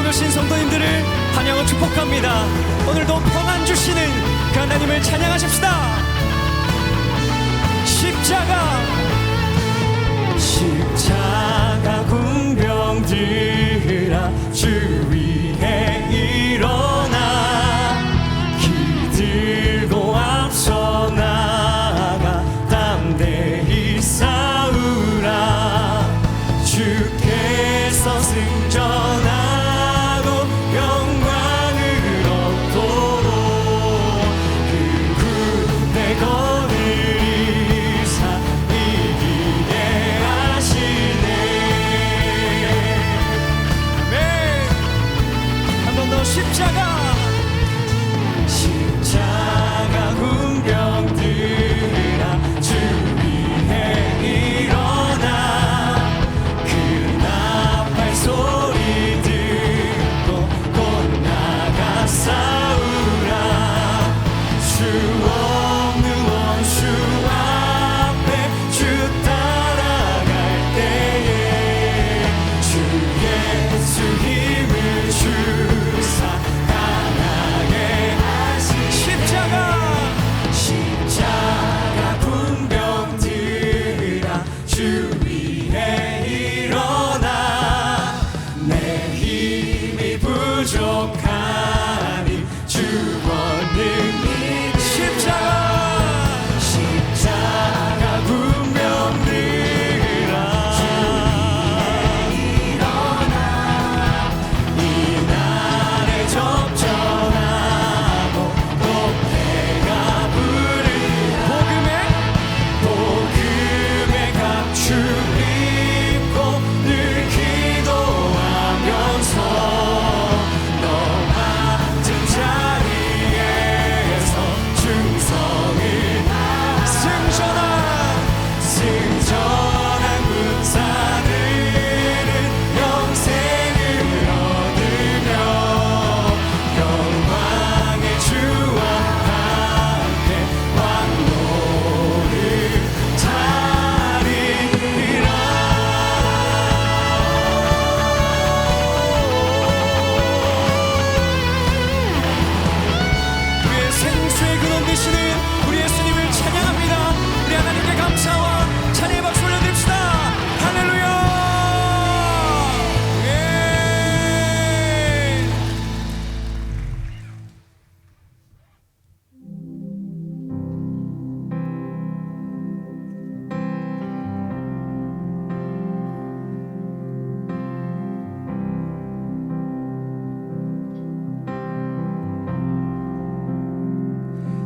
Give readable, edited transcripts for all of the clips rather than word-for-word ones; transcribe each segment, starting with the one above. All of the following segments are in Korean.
오신 성도님들을 환영하고 축복합니다. 오늘도 평안 주시는 그 하나님을 찬양하십시다. 십자가 군병들아 주 위에 일어나 기들고 앞서 나가 담대히 싸우라. 주께서 승전하고 영광을 얻도록 그 군대 거느리사 이기게 하시네. 아멘. 한 번 더 십자가 군병들아 주 위에 일어나 그 나팔 소리 듣고 곧 나가 싸우라. 주 없는 원수 앞에 주 따라갈 때에 주 예수 힘을 주사 강하게 하시. 십자가 군병들아 주 위에 일어나 내 힘이 부족하니 주 권능이 십자가 군병들아 주 위에 일어나 이 날에 접전하고 높대가 부르 복음의 감추 입고 늘 기도하면서 너 맡은 자리에서 충성을 승전한 군사들은 영생을 얻으며 영광의 주와 함께 왕노를 타리라. 우리의 생수의 근원 되시는 우리 예수님을 찬양합니다. 우리 하나님께 감사와 찬양의 박수 올려드립시다. 할렐루야. 예.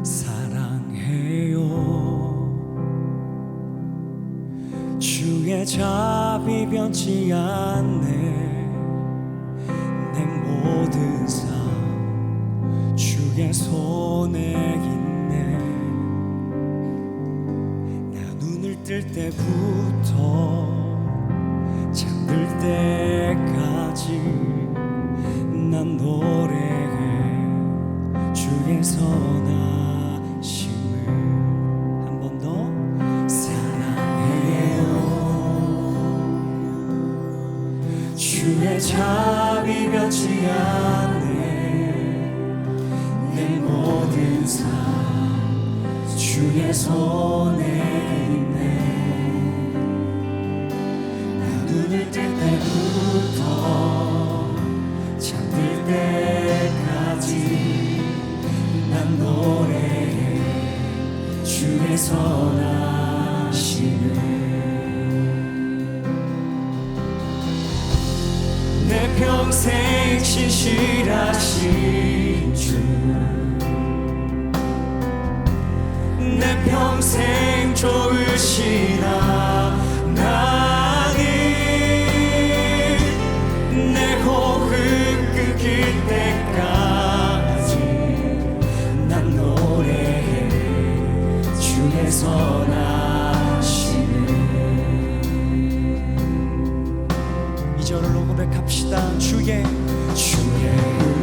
사랑해요 주의 자비 변치 않네. 내 모든 삶 주의 손에 있네. 나 눈을 뜰 때부터 잠들 때까지 난 노래해 주의 선하심을. 한 번 더 사랑해요 주의 자비 변치 않네. 내 모든 삶 주의 손에 있네. 나 눈을 뜰 때부터 잠들 때까지 난 노래해 주의 선하심을. 내 평생 신실하신 주 내 평생 좋으신 하나님 내 호흡 끊길 때까지 난 노래해 주의 선하심을. 이 절로 고백합시다. 주의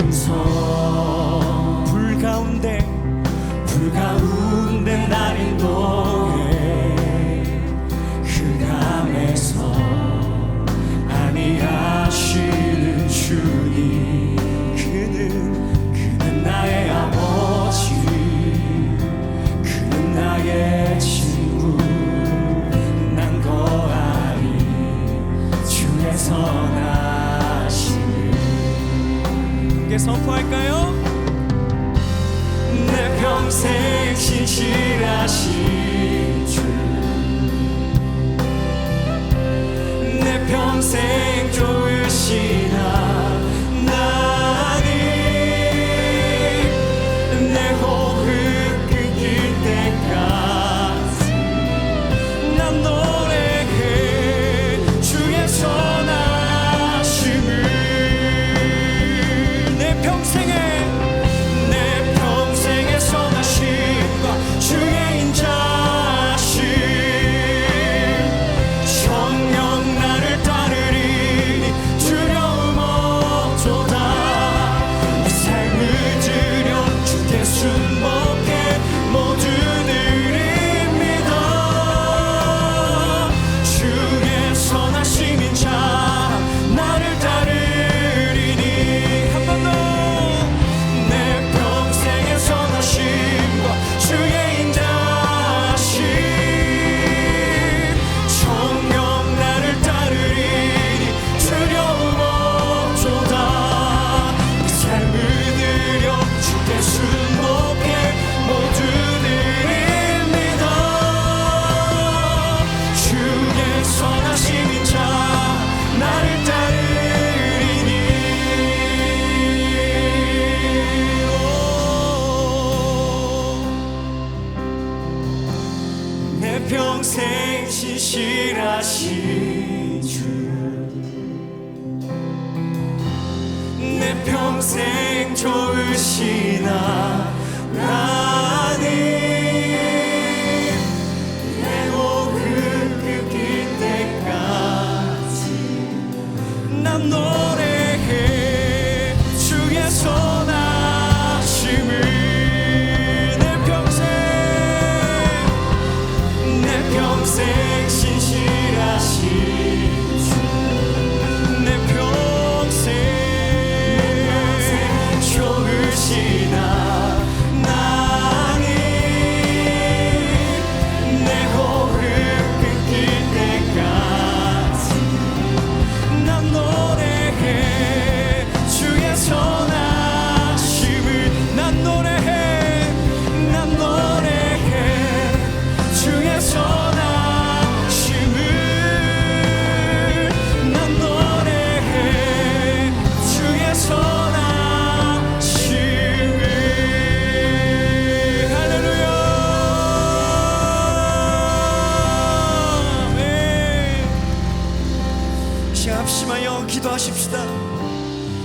음성 불 가운데 날 인도해 평생 좋으신 하나님 내 호흡 끊길 때까지 난 노래해 주의 선하심을 내 평생의 선하심과 주의 인자심 정녕 나를 따르리니 두려움 없도다 내 삶을 드려 주께 순복해 모두 드립니다 주의 선하심인 자 나를 따르리니 한 번 더 내 평생의 선하심과 주의 인자심 정녕 나를 따르리니 두려움 없도다 내 삶을 드려 주께 순복해 모두 드립니다 주의 선하심인 자 나를 따르리니 내 평생 신실하신 주 내 평생 좋으신 하나님 내 호흡 끊길 때까지 난 노래해 주의 선하심을 내 평생 신실하신 주 내 평생 좋으신 하나님 내 호흡 끊길 때까지 난 노래해 주의 선하심을 난 노래해 주의 선하심을 난 노래해 주의 선하심을 할렐루야 아멘. 시간 합심하여 기도하십시다.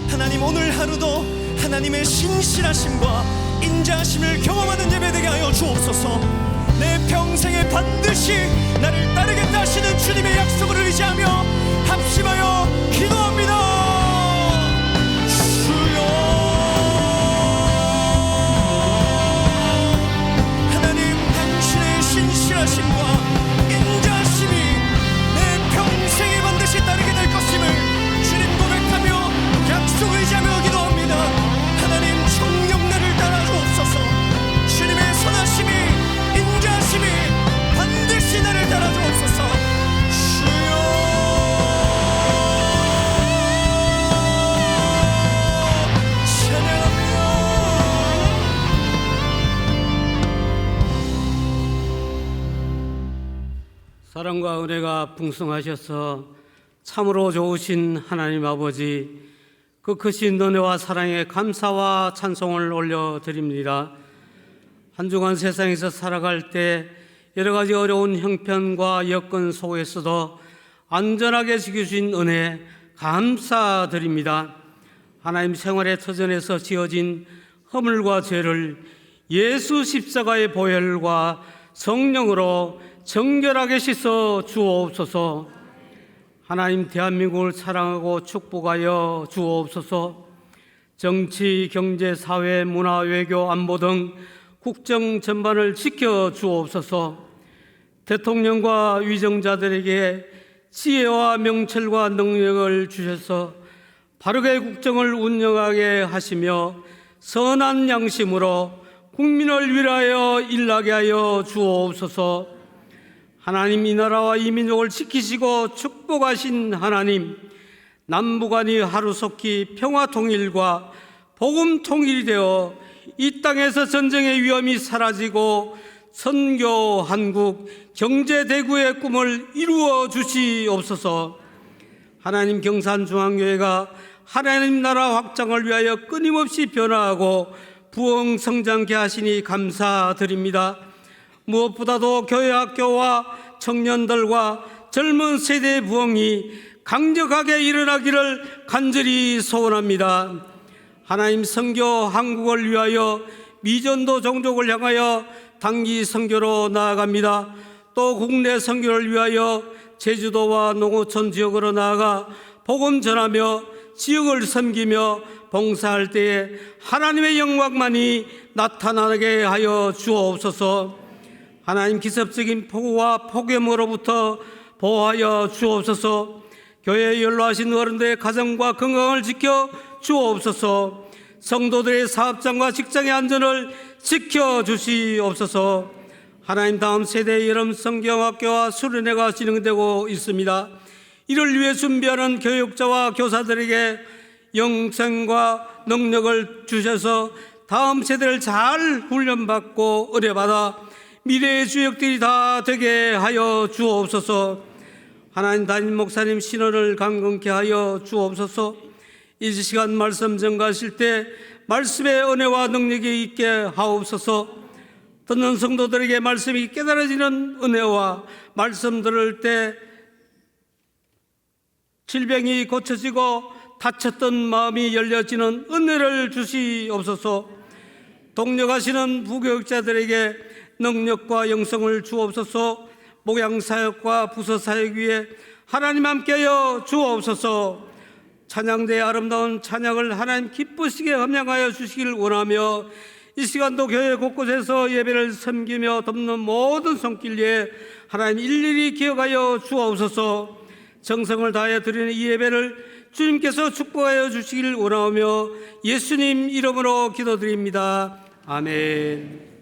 하나님 오늘 하루도 하나님의 신실하심과 인자하심을 경험하는 예배되게 하여 주옵소서. 내 평생에 반드시 나를 따르겠다 하시는 주님의 약속을 의지하며 합심하여 기도합니다. 주여 하나님 당신의 신실하심과 인자하심이 내 평생에 반드시 따르게 될 것임을 주님 고백하며 약속을 의지하며 기도합니다. 하나님 정녕 나를 따라 주옵소서. 주님의 선하심이 인자하심이 반드시 나를 따라 주옵소서. 주여 찬양합니다. 사랑과 은혜가 풍성하셔서 참으로 좋으신 하나님 아버지, 그 크신 은혜와 사랑에 감사와 찬송을 올려드립니다. 한 주간 세상에서 살아갈 때 여러 가지 어려운 형편과 여건 속에서도 안전하게 지켜주신 은혜 감사드립니다. 하나님 생활의 터전에서 지어진 허물과 죄를 예수 십자가의 보혈과 성령으로 정결하게 씻어 주옵소서. 하나님 대한민국을 사랑하고 축복하여 주옵소서. 정치, 경제, 사회, 문화, 외교, 안보 등 국정 전반을 지켜 주옵소서. 대통령과 위정자들에게 지혜와 명철과 능력을 주셔서 바르게 국정을 운영하게 하시며 선한 양심으로 국민을 위하여 일하게 하여 주옵소서. 하나님, 이 나라와 이 민족을 지키시고 축복하신 하나님, 남북한이 하루속히 평화 통일과 복음 통일이 되어 이 땅에서 전쟁의 위험이 사라지고 선교 한국 경제 대국의 꿈을 이루어 주시옵소서. 하나님 경산중앙교회가 하나님 나라 확장을 위하여 끊임없이 변화하고 부흥 성장케 하시니 감사드립니다. 무엇보다도 교회 학교와 청년들과 젊은 세대의 부흥이 강력하게 일어나기를 간절히 소원합니다. 하나님 선교 한국을 위하여 미전도 종족을 향하여 단기 선교로 나아갑니다. 또 국내 선교를 위하여 제주도와 농어촌 지역으로 나아가 복음 전하며 지역을 섬기며 봉사할 때에 하나님의 영광만이 나타나게 하여 주옵소서. 하나님 기습적인 폭우와 폭염으로부터 보호하여 주옵소서. 교회에 연로하신 어른들의 가정과 건강을 지켜 주옵소서. 성도들의 사업장과 직장의 안전을 지켜 주시옵소서. 하나님 다음 세대의 여름 성경학교와 수련회가 진행되고 있습니다. 이를 위해 준비하는 교육자와 교사들에게 영성과 능력을 주셔서 다음 세대를 잘 훈련받고 은혜받아 미래의 주역들이 다 되게 하여 주옵소서. 하나님 담임 목사님 신원을 강건케 하여 주옵소서. 이 시간 말씀 전가하실 때 말씀의 은혜와 능력이 있게 하옵소서. 듣는 성도들에게 말씀이 깨달아지는 은혜와 말씀 들을 때 질병이 고쳐지고 다쳤던 마음이 열려지는 은혜를 주시옵소서. 동력하시는 부교육자들에게 능력과 영성을 주옵소서. 목양사역과 부서사역 위에 하나님 함께하여 주옵소서. 찬양대의 아름다운 찬양을 하나님 기쁘시게 함양하여 주시기를 원하며 이 시간도 교회 곳곳에서 예배를 섬기며 돕는 모든 손길 위에 하나님 일일이 기억하여 주옵소서. 정성을 다하여 드리는 이 예배를 주님께서 축복하여 주시기를 원하며 예수님 이름으로 기도드립니다. 아멘.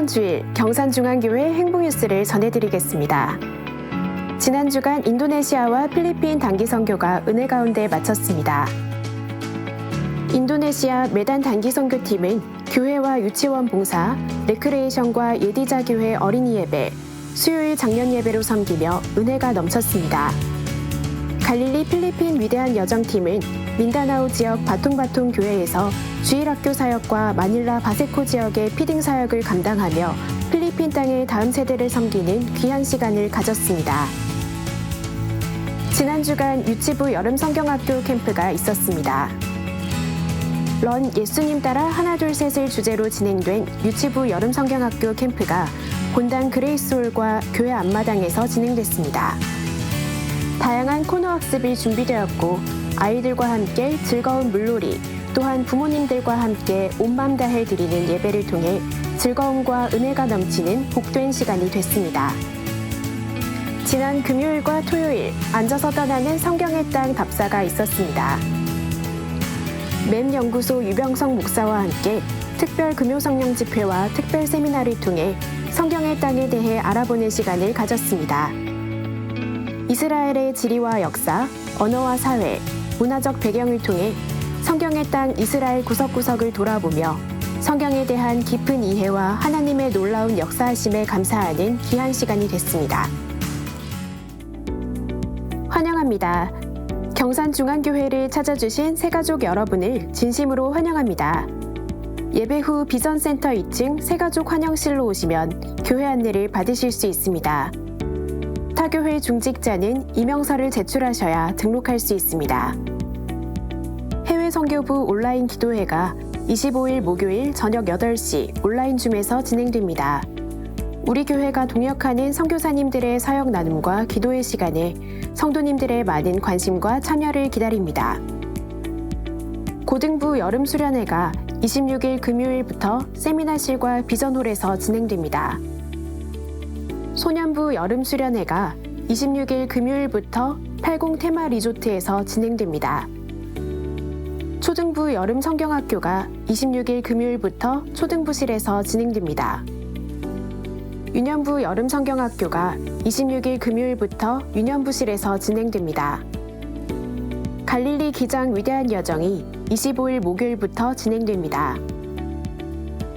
지난 주일 경산중앙교회 행복뉴스를 전해드리겠습니다. 지난 주간 인도네시아와 필리핀 단기 선교가 은혜 가운데 마쳤습니다. 인도네시아 메단 단기 선교팀은 교회와 유치원 봉사, 레크레이션과 예디자 교회 어린이 예배, 수요일 장년 예배로 섬기며 은혜가 넘쳤습니다. 갈릴리 필리핀 위대한 여정팀은 민다나오 지역 바퉁바퉁 교회에서 주일학교 사역과 마닐라 바세코 지역의 피딩 사역을 감당하며 필리핀 땅의 다음 세대를 섬기는 귀한 시간을 가졌습니다. 지난 주간 유치부 여름 성경학교 캠프가 있었습니다. 런 예수님 따라 하나 둘 셋을 주제로 진행된 유치부 여름 성경학교 캠프가 본당 그레이스홀과 교회 앞마당에서 진행됐습니다. 다양한 코너 학습이 준비되었고 아이들과 함께 즐거운 물놀이, 또한 부모님들과 함께 온 맘 다해 드리는 예배를 통해 즐거움과 은혜가 넘치는 복된 시간이 됐습니다. 지난 금요일과 토요일 앉아서 떠나는 성경의 땅 답사가 있었습니다. 맴 연구소 유병성 목사와 함께 특별 금요성령 집회와 특별 세미나를 통해 성경의 땅에 대해 알아보는 시간을 가졌습니다. 이스라엘의 지리와 역사, 언어와 사회, 문화적 배경을 통해 성경의 땅 이스라엘 구석구석을 돌아보며 성경에 대한 깊은 이해와 하나님의 놀라운 역사하심에 감사하는 귀한 시간이 됐습니다. 환영합니다. 경산중앙교회를 찾아주신 새가족 여러분을 진심으로 환영합니다. 예배 후 비전센터 2층 새가족 환영실로 오시면 교회 안내를 받으실 수 있습니다. 타교회 중직자는 이명서를 제출하셔야 등록할 수 있습니다. 해외 선교부 온라인 기도회가 25일 목요일 저녁 8시 온라인 줌에서 진행됩니다. 우리 교회가 동역하는 선교사님들의 사역 나눔과 기도의 시간에 성도님들의 많은 관심과 참여를 기다립니다. 고등부 여름 수련회가 26일 금요일부터 세미나실과 비전홀에서 진행됩니다. 소년부 여름 수련회가 26일 금요일부터 80 테마 리조트에서 진행됩니다. 초등부 여름 성경학교가 26일 금요일부터 초등부실에서 진행됩니다. 유년부 여름 성경학교가 26일 금요일부터 유년부실에서 진행됩니다. 갈릴리 기장 위대한 여정이 25일 목요일부터 진행됩니다.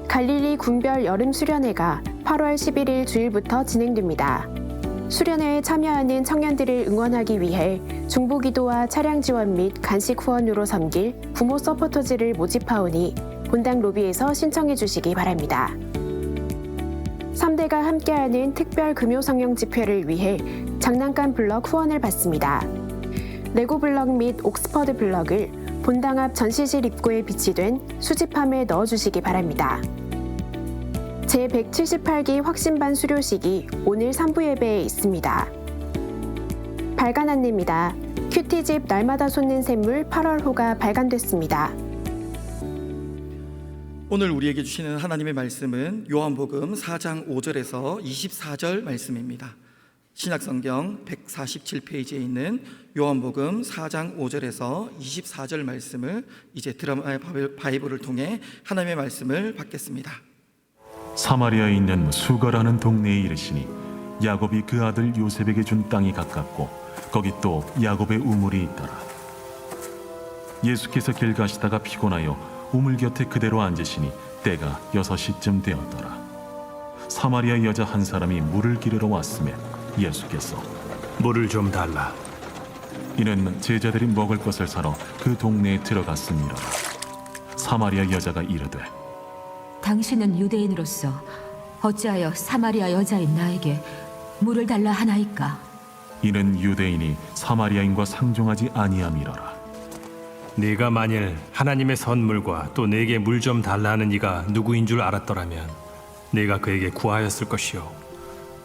갈릴리 군별 여름 수련회가 8월 11일 주일부터 진행됩니다. 수련회에 참여하는 청년들을 응원하기 위해 중보기도와 차량 지원 및 간식 후원으로 섬길 부모 서포터즈를 모집하오니 본당 로비에서 신청해 주시기 바랍니다. 3대가 함께하는 특별 금요 성령 집회를 위해 장난감 블럭 후원을 받습니다. 레고 블럭 및 옥스퍼드 블럭을 본당 앞 전시실 입구에 비치된 수집함에 넣어주시기 바랍니다. 제178기 확신반 수료식이 오늘 3부 예배에 있습니다. 발간 안내입니다. 큐티집 날마다 솟는 샘물 8월호가 발간됐습니다. 오늘 우리에게 주시는 하나님의 말씀은 요한복음 4장 5절에서 24절 말씀입니다. 신약성경 147페이지에 있는 요한복음 4장 5절에서 24절 말씀을 이제 드라마의 바이블을 통해 하나님의 말씀을 받겠습니다. 사마리아에 있는 수가라는 동네에 이르시니 야곱이 그 아들 요셉에게 준 땅이 가깝고 거기 또 야곱의 우물이 있더라. 예수께서 길 가시다가 피곤하여 우물 곁에 그대로 앉으시니 때가 6시쯤 되었더라. 사마리아 여자 한 사람이 물을 기르러 왔으며 예수께서 물을 좀 달라. 이는 제자들이 먹을 것을 사러 그 동네에 들어갔음이라. 사마리아 여자가 이르되 당신은 유대인으로서 어찌하여 사마리아 여자인 나에게 물을 달라 하나이까? 이는 유대인이 사마리아인과 상종하지 아니함이로라. 네가 만일 하나님의 선물과 또 내게 물 좀 달라 하는 이가 누구인 줄 알았더라면 네가 그에게 구하였을 것이요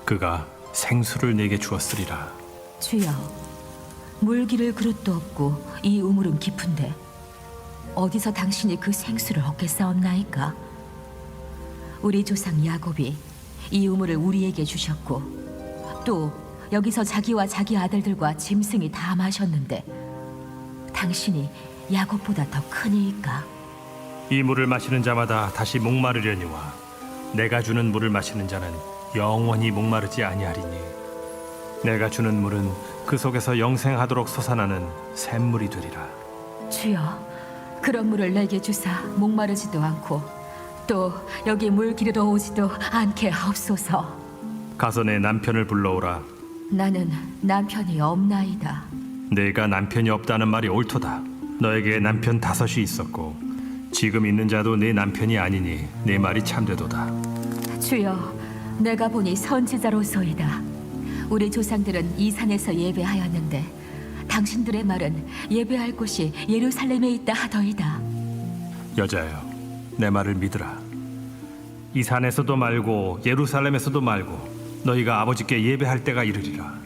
그가 생수를 내게 주었으리라. 주여, 물 기를 그릇도 없고 이 우물은 깊은데 어디서 당신이 그 생수를 얻겠사옵나이까? 우리 조상 야곱이 이 우물을 우리에게 주셨고 또 여기서 자기와 자기 아들들과 짐승이 다 마셨는데 당신이 야곱보다 더 크니이까? 이 물을 마시는 자마다 다시 목마르려니와 내가 주는 물을 마시는 자는 영원히 목마르지 아니하리니 내가 주는 물은 그 속에서 영생하도록 솟아나는 샘물이 되리라. 주여, 그런 물을 내게 주사 목마르지도 않고 또 여기 물 기르러 오지도 않게 하옵소서. 가서 내 남편을 불러오라. 나는 남편이 없나이다. 내가 남편이 없다는 말이 옳도다. 너에게 남편 5이 있었고 지금 있는 자도 네 남편이 아니니 내 말이 참되도다. 주여, 내가 보니 선지자로소이다. 우리 조상들은 이 산에서 예배하였는데 당신들의 말은 예배할 곳이 예루살렘에 있다 하더이다. 여자여, 내 말을 믿으라. 이 산에서도 말고 예루살렘에서도 말고 너희가 아버지께 예배할 때가 이르리라.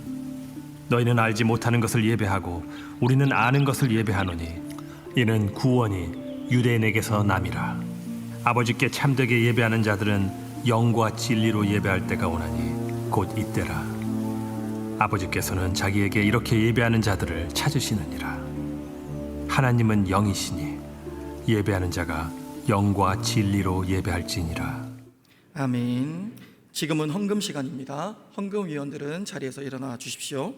너희는 알지 못하는 것을 예배하고 우리는 아는 것을 예배하노니 이는 구원이 유대인에게서 남이라. 아버지께 참되게 예배하는 자들은 영과 진리로 예배할 때가 오나니 곧 이때라. 아버지께서는 자기에게 이렇게 예배하는 자들을 찾으시느니라. 하나님은 영이시니 예배하는 자가 영과 진리로 예배할지니라. 아멘. 지금은 헌금 시간입니다. 헌금위원들은 자리에서 일어나 주십시오.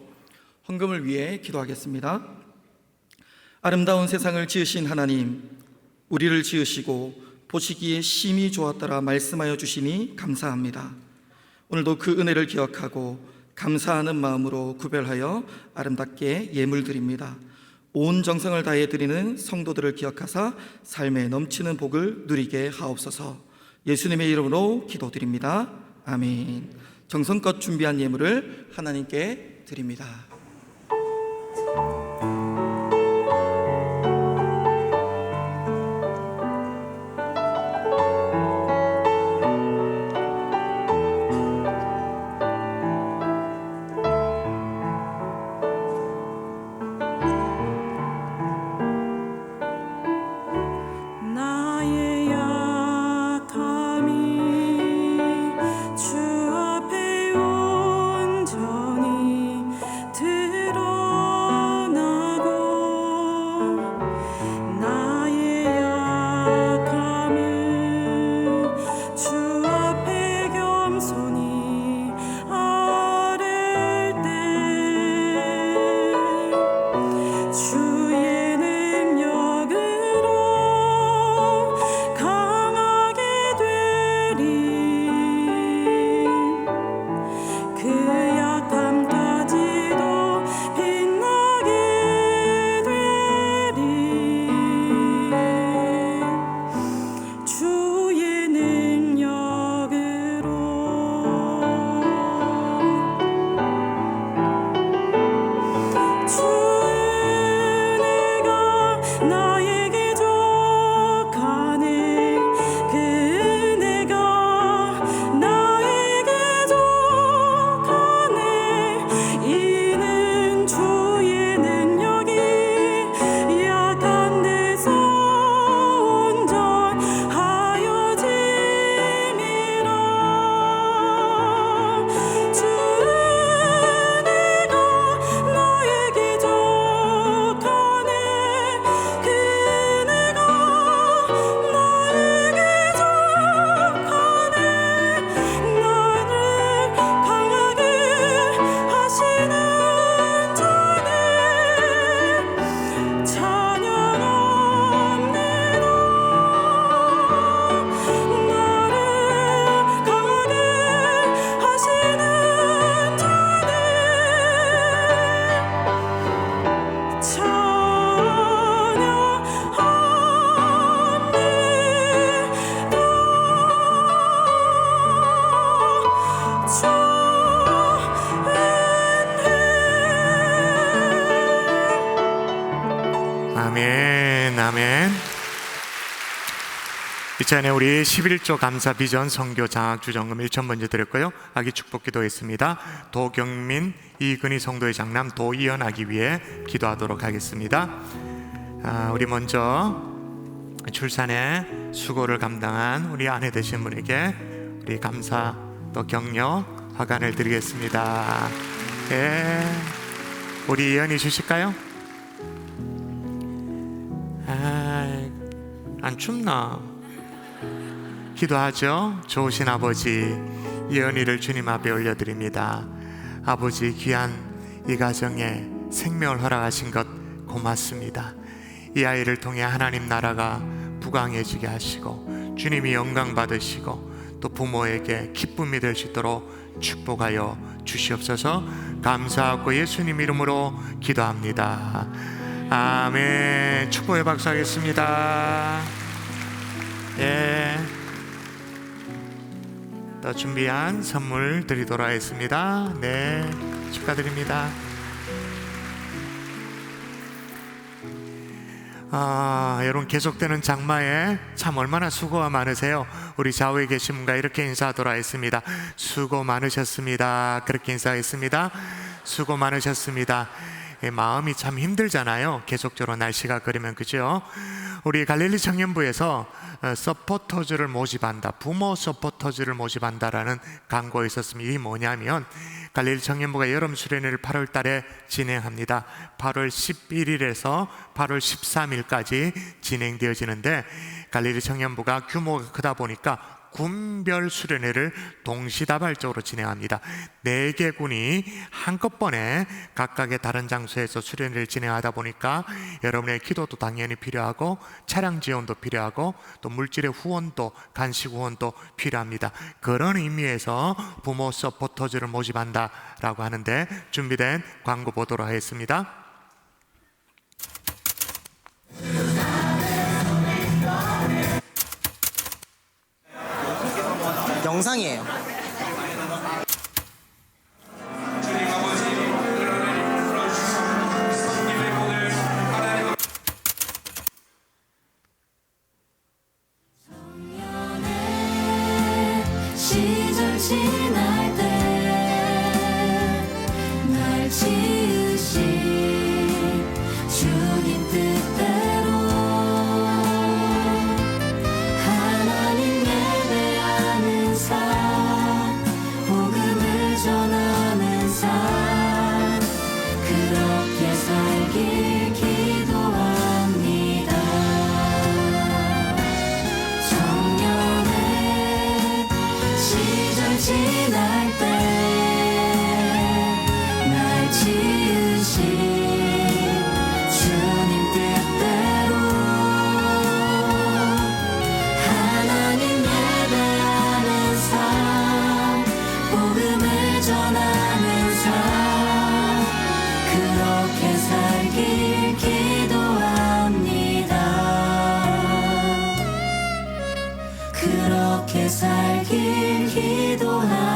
헌금을 위해 기도하겠습니다. 아름다운 세상을 지으신 하나님, 우리를 지으시고 보시기에 심히 좋았더라 말씀하여 주시니 감사합니다. 오늘도 그 은혜를 기억하고 감사하는 마음으로 구별하여 아름답게 예물 드립니다. 온 정성을 다해 드리는 성도들을 기억하사 삶에 넘치는 복을 누리게 하옵소서. 예수님의 이름으로 기도드립니다. 아멘. 정성껏 준비한 예물을 하나님께 드립니다. 나의 약함이 주 앞에 온전히 드러나고 나의 약함을 주 앞에 겸손히 아랠 때 주의 능력으로 강하게 되리. 그 약함까지도 빛나게 되리. 주의 능력으로 주 은혜가 나에게 족하네. 그 은혜가 나에게 족하네. 이는 주의 능력이 약한 데서 온전하여짐이라. 주 은혜가 나에게 족하네. 그 은혜가 나에게 족하네. 나를 강하게 하시는 자네 찬양합니다. 나를 강하게 하시는 자네 아멘, 아멘. 이전에 우리 11조 감사 비전 선교 장학 주정금 1천 먼저 드렸고요. 아기 축복 기도했습니다. 도경민, 이근희 성도의 장남 도이연하기 위해 기도하도록 하겠습니다. 우리 먼저 출산에 수고를 감당한 우리 아내 되신 분에게 우리 감사 또 격려 화관을 드리겠습니다. 예, 우리 이연이 주실까요? 안 춥나? 기도하죠. 좋으신 아버지, 이 은혜를 주님 앞에 올려드립니다. 아버지, 귀한 이 가정에 생명을 허락하신 것 고맙습니다. 이 아이를 통해 하나님 나라가 부강해지게 하시고 주님이 영광 받으시고 또 부모에게 기쁨이 될 수 있도록 축복하여 주시옵소서. 감사하고 예수님 이름으로 기도합니다. 아멘. 축복의 박수 하겠습니다. 예. 또 준비한 선물 드리도록 하겠습니다. 네, 축하드립니다. 여러분, 계속되는 장마에 참 얼마나 수고가 많으세요. 우리 좌우에 계신 분과 이렇게 인사하도록 하겠습니다. 수고 많으셨습니다. 그렇게 인사하겠습니다. 수고 많으셨습니다. 마음이 참 힘들잖아요. 계속적으로 날씨가 그러면, 그죠? 우리 갈릴리 청년부에서 서포터즈를 모집한다, 부모 서포터즈를 모집한다라는 광고가 있었습니다. 이게 뭐냐면 갈릴리 청년부가 여름 수련회를 8월 달에 진행합니다. 8월 11일에서 8월 13일까지 진행되어지는데, 갈릴리 청년부가 규모가 크다 보니까 군별 수련회를 동시다발적으로 진행합니다. 4개 군이 한꺼번에 각각의 다른 장소에서 수련회를 진행하다 보니까 여러분의 기도도 당연히 필요하고 차량 지원도 필요하고 또 물질의 후원도, 간식 후원도 필요합니다. 그런 의미에서 부모 서포터즈를 모집한다라고 하는데, 준비된 광고 보도록 하겠습니다. 영상이에요. 시절 지날 때 날 지으신 주님 뜻대로 하나님 예배하는 삶, 복음을 전하는 삶, 그렇게 살길 기도합니다. 청년의 시절 지날 때 날 지으신 주님 뜻대로 하나님 예배하는 삶, 복음을 전하는 삶, 그렇게 살길 기도합니다. 그렇게 살길 기도합니다.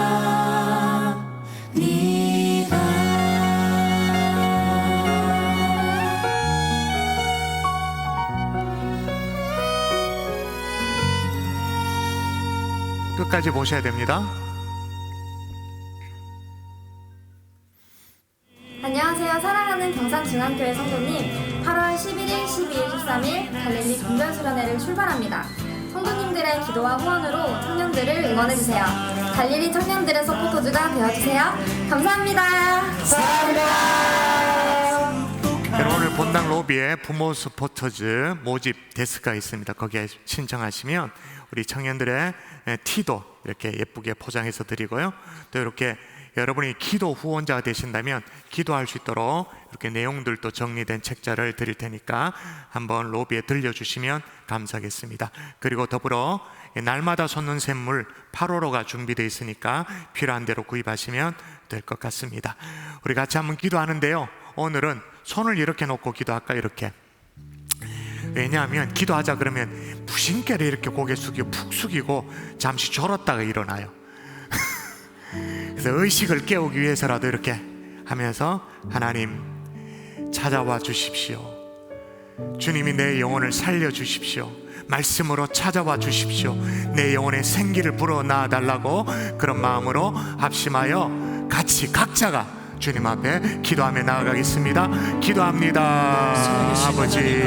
끝까지 보셔야 됩니다. 안녕하세요. 사랑하는 경산중앙교회 성도님, 8월 11일, 12일, 13일 갈릴리 분별수련회를 출발합니다. 성도님들의 기도와 후원으로 청년들을 응원해주세요. 갈릴리 청년들의 서포터즈가 되어주세요. 감사합니다. 여러분, 오늘 본당 로비에 부모 서포터즈 모집 데스크가 있습니다. 거기에 신청하시면 우리 청년들의 티도 이렇게 예쁘게 포장해서 드리고요. 또 이렇게 여러분이 기도 후원자가 되신다면 기도할 수 있도록 이렇게 내용들도 정리된 책자를 드릴 테니까 한번 로비에 들려주시면 감사하겠습니다. 그리고 더불어 날마다 솟는 샘물 8호로가 준비되어 있으니까 필요한 대로 구입하시면 될 것 같습니다. 우리 같이 한번 기도하는데요, 오늘은 손을 이렇게 놓고 기도할까? 이렇게. 왜냐하면 기도하자 그러면 무심결에 이렇게 고개 숙이고 푹 숙이고 잠시 졸았다가 일어나요. 그래서 의식을 깨우기 위해서라도 이렇게 하면서, 하나님 찾아와 주십시오. 주님이 내 영혼을 살려주십시오. 말씀으로 찾아와 주십시오. 내 영혼에 생기를 불어넣어 달라고 그런 마음으로 합심하여 같이 각자가 주님 앞에 기도하며 나아가겠습니다. 기도합니다. 아버지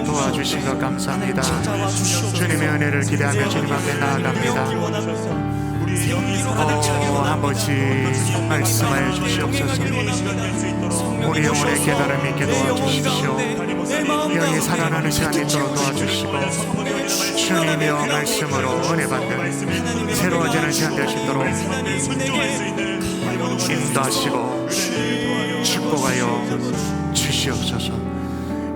도와주신 것 감사합니다. 주님의 은혜를 기대하며 주님 앞에 나아갑니다. 아버지 말씀하여 주시옵소서. 우리 영혼의 깨달음이 있게 도와주십시오. 영이 살아나는 시간이 있도록 도와주시고, 주님 말씀이며 말씀으로 은혜 받는 새로워지는 시간 될 수 있도록 인도하시고 축복하여 주시옵소서.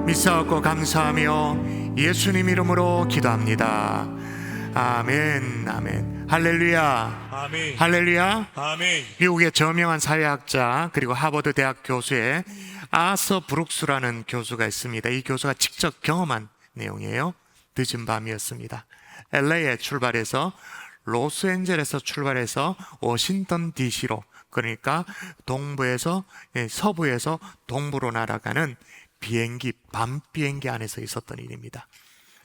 믿사옵고 감사하며 예수님 이름으로 기도합니다. 아멘. 아멘. 할렐루야. 아멘. 할렐루야. 아멘. 미국의 저명한 사회학자 그리고 하버드 대학 교수의 아서 브룩스라는 교수가 있습니다. 이 교수가 직접 경험한 내용이에요. 늦은 밤이었습니다. LA에 출발해서 로스앤젤에서 출발해서 워싱턴 DC로, 그러니까 동부에서 서부에서 동부로 날아가는 비행기, 밤 비행기 안에서 있었던 일입니다.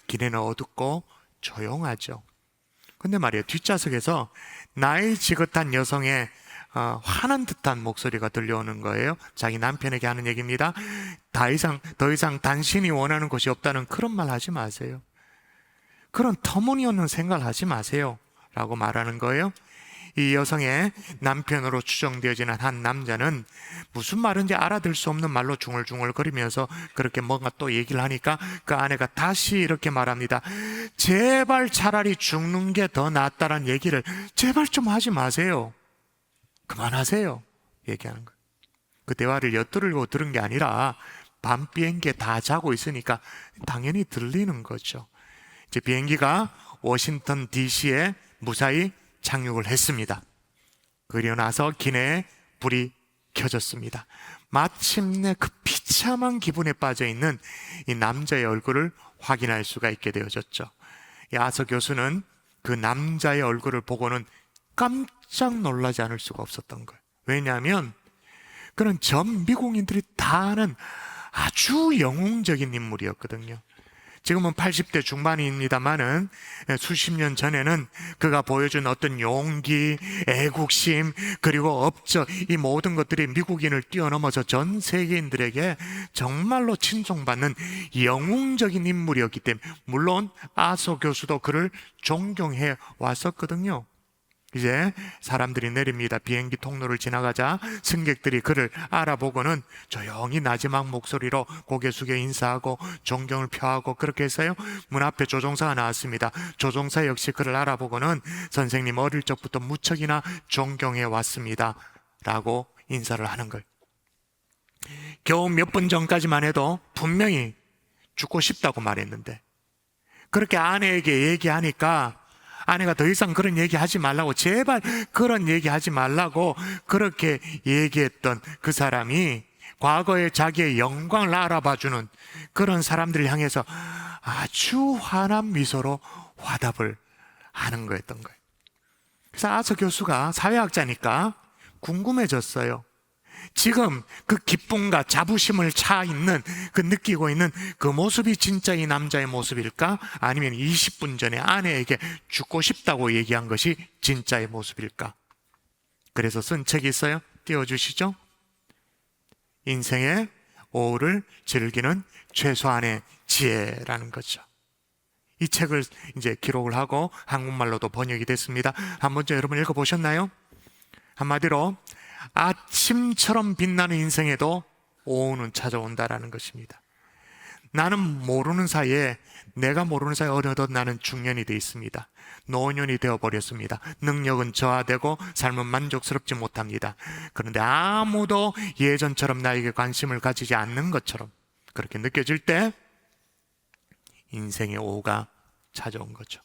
길에는 어둡고 조용하죠. 근데 말이에요, 뒷좌석에서 나이 지긋한 여성의 화난 듯한 목소리가 들려오는 거예요. 자기 남편에게 하는 얘기입니다. 더 이상 당신이 원하는 것이 없다는 그런 말 하지 마세요. 그런 터무니없는 생각을 하지 마세요 라고 말하는 거예요. 이 여성의 남편으로 추정되어지는 한 남자는 무슨 말인지 알아들 수 없는 말로 중얼중얼거리면서 그렇게 뭔가 또 얘기를 하니까 그 아내가 다시 이렇게 말합니다. 제발 차라리 죽는 게 더 낫다는 얘기를 제발 좀 하지 마세요. 그만하세요. 얘기하는 거예요. 그 대화를 엿들고 들은 게 아니라 밤 비행기에 다 자고 있으니까 당연히 들리는 거죠. 이제 비행기가 워싱턴 DC에 무사히 착륙을 했습니다. 그리고 나서 기내에 불이 켜졌습니다. 마침내 그 비참한 기분에 빠져있는 이 남자의 얼굴을 확인할 수가 있게 되어졌죠. 이 아서 교수는 그 남자의 얼굴을 보고는 깜짝 놀라지 않을 수가 없었던 거예요. 왜냐하면 그는 전 미국인들이 다 아는 아주 영웅적인 인물이었거든요. 지금은 80대 중반입니다만은 수십 년 전에는 그가 보여준 어떤 용기, 애국심, 그리고 업적, 이 모든 것들이 미국인을 뛰어넘어서 전 세계인들에게 정말로 친송받는 영웅적인 인물이었기 때문에, 물론 아소 교수도 그를 존경해 왔었거든요. 이제 사람들이 내립니다. 비행기 통로를 지나가자 승객들이 그를 알아보고는 조용히 나지막 목소리로 고개 숙여 인사하고 존경을 표하고, 그렇게 해서요 문 앞에 조종사가 나왔습니다. 조종사 역시 그를 알아보고는 선생님 어릴 적부터 무척이나 존경해 왔습니다 라고 인사를 하는 거예요. 겨우 몇 분 전까지만 해도 분명히 죽고 싶다고 말했는데, 그렇게 아내에게 얘기하니까 아내가 더 이상 그런 얘기 하지 말라고, 제발 그런 얘기 하지 말라고 그렇게 얘기했던 그 사람이 과거에 자기의 영광을 알아봐주는 그런 사람들을 향해서 아주 환한 미소로 화답을 하는 거였던 거예요. 그래서 아서 교수가 사회학자니까 궁금해졌어요. 지금 그 기쁨과 자부심을 느끼고 있는 그 모습이 진짜 이 남자의 모습일까? 아니면 20분 전에 아내에게 죽고 싶다고 얘기한 것이 진짜의 모습일까? 그래서 쓴 책이 있어요. 띄워주시죠. 인생의 오후를 즐기는 최소한의 지혜라는 거죠. 이 책을 이제 기록을 하고 한국말로도 번역이 됐습니다. 한 번쯤 여러분 읽어보셨나요? 한마디로 아침처럼 빛나는 인생에도 오후는 찾아온다라는 것입니다. 나는 모르는 사이에, 내가 모르는 사이에 어느덧 나는 중년이 되어 있습니다. 노년이 되어버렸습니다. 능력은 저하되고 삶은 만족스럽지 못합니다. 그런데 아무도 예전처럼 나에게 관심을 가지지 않는 것처럼 그렇게 느껴질 때 인생의 오후가 찾아온 거죠.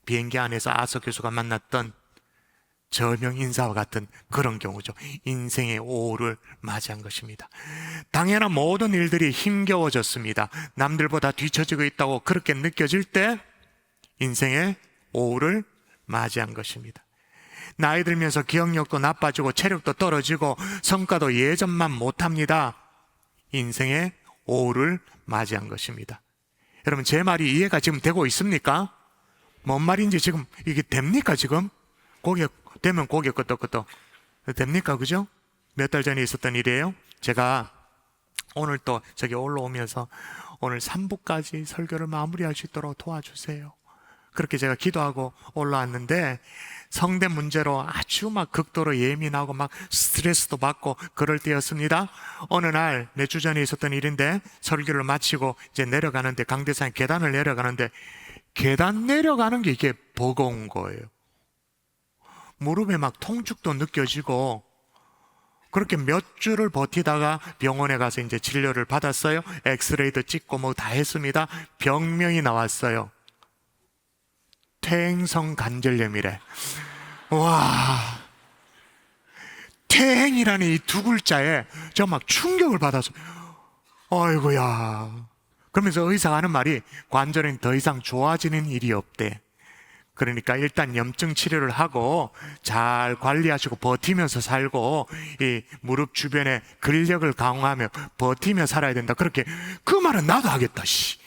비행기 안에서 아서 교수가 만났던 저명 인사와 같은 그런 경우죠. 인생의 오후를 맞이한 것입니다. 당연한 모든 일들이 힘겨워졌습니다. 남들보다 뒤처지고 있다고 그렇게 느껴질 때 인생의 오후를 맞이한 것입니다. 나이 들면서 기억력도 나빠지고 체력도 떨어지고 성과도 예전만 못합니다. 인생의 오후를 맞이한 것입니다. 여러분, 제 말이 이해가 지금 되고 있습니까? 뭔 말인지 지금 이게 됩니까? 지금 고개 되면 고개 끄덕끄덕 됩니까? 그죠? 몇 달 전에 있었던 일이에요. 제가 오늘 또 저기 올라오면서 오늘 3부까지 설교를 마무리할 수 있도록 도와주세요. 그렇게 제가 기도하고 올라왔는데 성대 문제로 아주 막 극도로 예민하고 막 스트레스도 받고 그럴 때였습니다. 어느 날 몇 주 전에 있었던 일인데 설교를 마치고 이제 내려가는데 강대상 계단을 내려가는데 계단 내려가는 게 이게 버거운 거예요. 무릎에 막 통증도 느껴지고, 그렇게 몇 주를 버티다가 병원에 가서 이제 진료를 받았어요. 엑스레이도 찍고 뭐 다 했습니다. 병명이 나왔어요. 퇴행성 관절염이래. 와, 퇴행이라는 이 두 글자에 저 막 충격을 받았어요. 아이고야. 그러면서 의사가 하는 말이 관절은 더 이상 좋아지는 일이 없대. 그러니까 일단 염증 치료를 하고 잘 관리하시고 버티면서 살고, 이 무릎 주변에 근력을 강화하며 버티며 살아야 된다. 그렇게. 그 말은 나도 하겠다. 씨.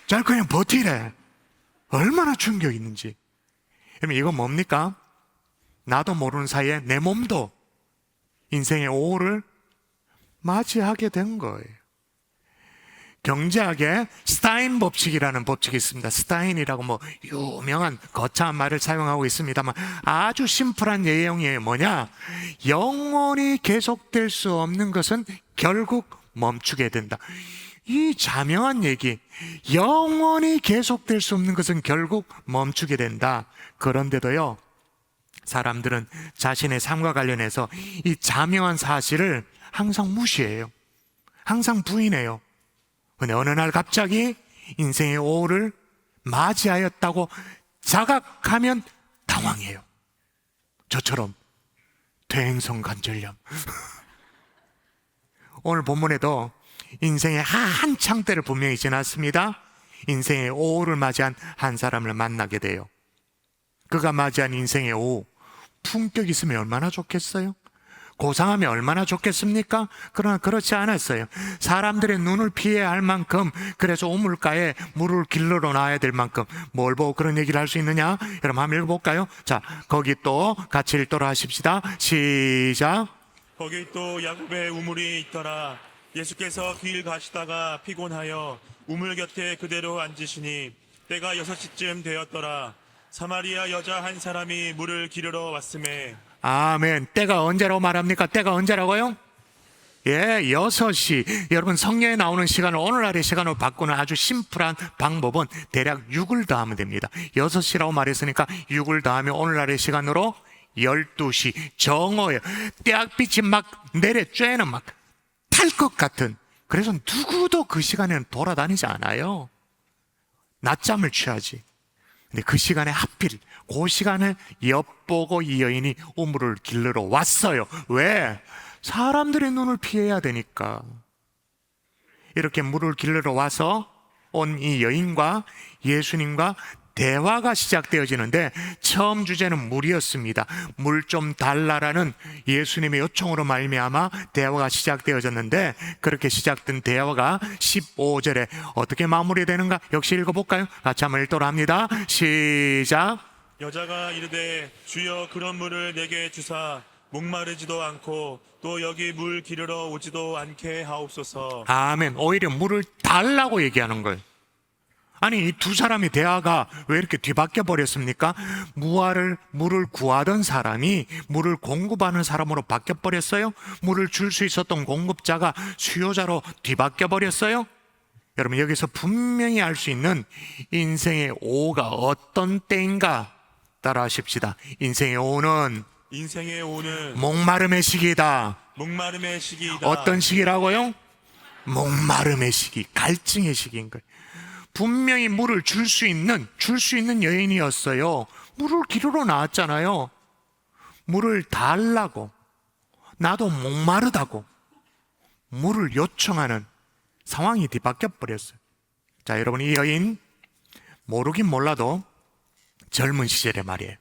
잘 그냥 버티래. 얼마나 충격이 있는지. 그러면 이건 뭡니까? 나도 모르는 사이에 내 몸도 인생의 오후를 맞이하게 된 거예요. 경제학에 스타인 법칙이라는 법칙이 있습니다. 스타인이라고 뭐 유명한 거창한 말을 사용하고 있습니다만 아주 심플한 내용이에요. 뭐냐? 영원히 계속될 수 없는 것은 결국 멈추게 된다. 이 자명한 얘기, 영원히 계속될 수 없는 것은 결국 멈추게 된다. 그런데도요, 사람들은 자신의 삶과 관련해서 이 자명한 사실을 항상 무시해요. 항상 부인해요. 근데 어느 날 갑자기 인생의 오후를 맞이하였다고 자각하면 당황해요. 저처럼 퇴행성 관절염. 오늘 본문에도 인생의 한창 때를 분명히 지났습니다. 인생의 오후를 맞이한 한 사람을 만나게 돼요. 그가 맞이한 인생의 오후, 품격 있으면 얼마나 좋겠어요? 고상하면 얼마나 좋겠습니까? 그러나 그렇지 않았어요. 사람들의 눈을 피해야 할 만큼, 그래서 우물가에 물을 길러러 놔야 될 만큼. 뭘 보고 그런 얘기를 할 수 있느냐? 여러분 한번 읽어볼까요? 자, 거기 또 같이 읽도록 하십시다. 시작. 거기 또 야곱의 우물이 있더라. 예수께서 길 가시다가 피곤하여 우물 곁에 그대로 앉으시니 때가 6시쯤 되었더라. 사마리아 여자 한 사람이 물을 기르러 왔음에. 아멘. 때가 언제라고 말합니까? 때가 언제라고요? 예, 6시. 여러분 성경에 나오는 시간을 오늘날의 시간으로 바꾸는 아주 심플한 방법은 대략 6을 더하면 됩니다. 6시라고 말했으니까 6을 더하면 오늘날의 시간으로 12시. 정오예요. 떼약빛이 막 내려 쬐는 막 탈 것 같은. 그래서 누구도 그 시간에는 돌아다니지 않아요. 낮잠을 취하지. 근데 그 시간에 하필 그 시간을 엿보고 이 여인이 우물을 길르러 왔어요. 왜? 사람들의 눈을 피해야 되니까. 이렇게 물을 길르러 와서 온 이 여인과 예수님과 대화가 시작되어지는데 처음 주제는 물이었습니다. 물 좀 달라라는 예수님의 요청으로 말미암아 대화가 시작되어졌는데, 그렇게 시작된 대화가 15절에 어떻게 마무리되는가? 역시 읽어볼까요? 같이 한번 읽도록 합니다. 시작. 여자가 이르되 주여 그런 물을 내게 주사 목마르지도 않고 또 여기 물 기르러 오지도 않게 하옵소서. 아멘. 오히려 물을 달라고 얘기하는 거예요. 아니, 이 두 사람의 대화가 왜 이렇게 뒤바뀌어 버렸습니까? 물을 구하던 사람이 물을 공급하는 사람으로 바뀌어 버렸어요? 물을 줄 수 있었던 공급자가 수요자로 뒤바뀌어 버렸어요? 여러분, 여기서 분명히 알 수 있는 인생의 오후가 어떤 때인가 따라하십시다. 인생의 오후는 목마름의 시기이다. 목마름의 시기이다. 어떤 시기라고요? 목마름의 시기, 갈증의 시기인 거예요. 분명히 물을 줄 수 있는 여인이었어요. 물을 기르러 나왔잖아요. 물을 달라고, 나도 목마르다고 물을 요청하는 상황이 뒤바뀌어 버렸어요. 자, 여러분, 이 여인 모르긴 몰라도 젊은 시절에 말이에요,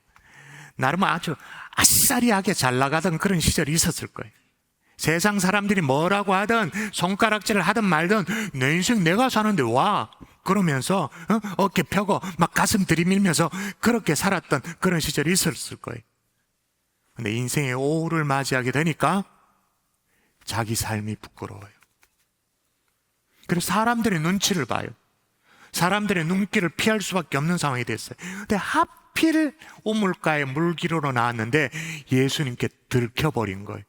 나름 아주 아싸리하게 잘 나가던 그런 시절이 있었을 거예요. 세상 사람들이 뭐라고 하든 손가락질을 하든 말든 내 인생 내가 사는데 와 그러면서 어깨 펴고 막 가슴 들이밀면서 그렇게 살았던 그런 시절이 있었을 거예요. 근데 인생의 오후를 맞이하게 되니까 자기 삶이 부끄러워요. 그래서 사람들의 눈치를 봐요. 사람들의 눈길을 피할 수밖에 없는 상황이 됐어요. 근데 하필 우물가에 물 기르러 나왔는데 예수님께 들켜버린 거예요.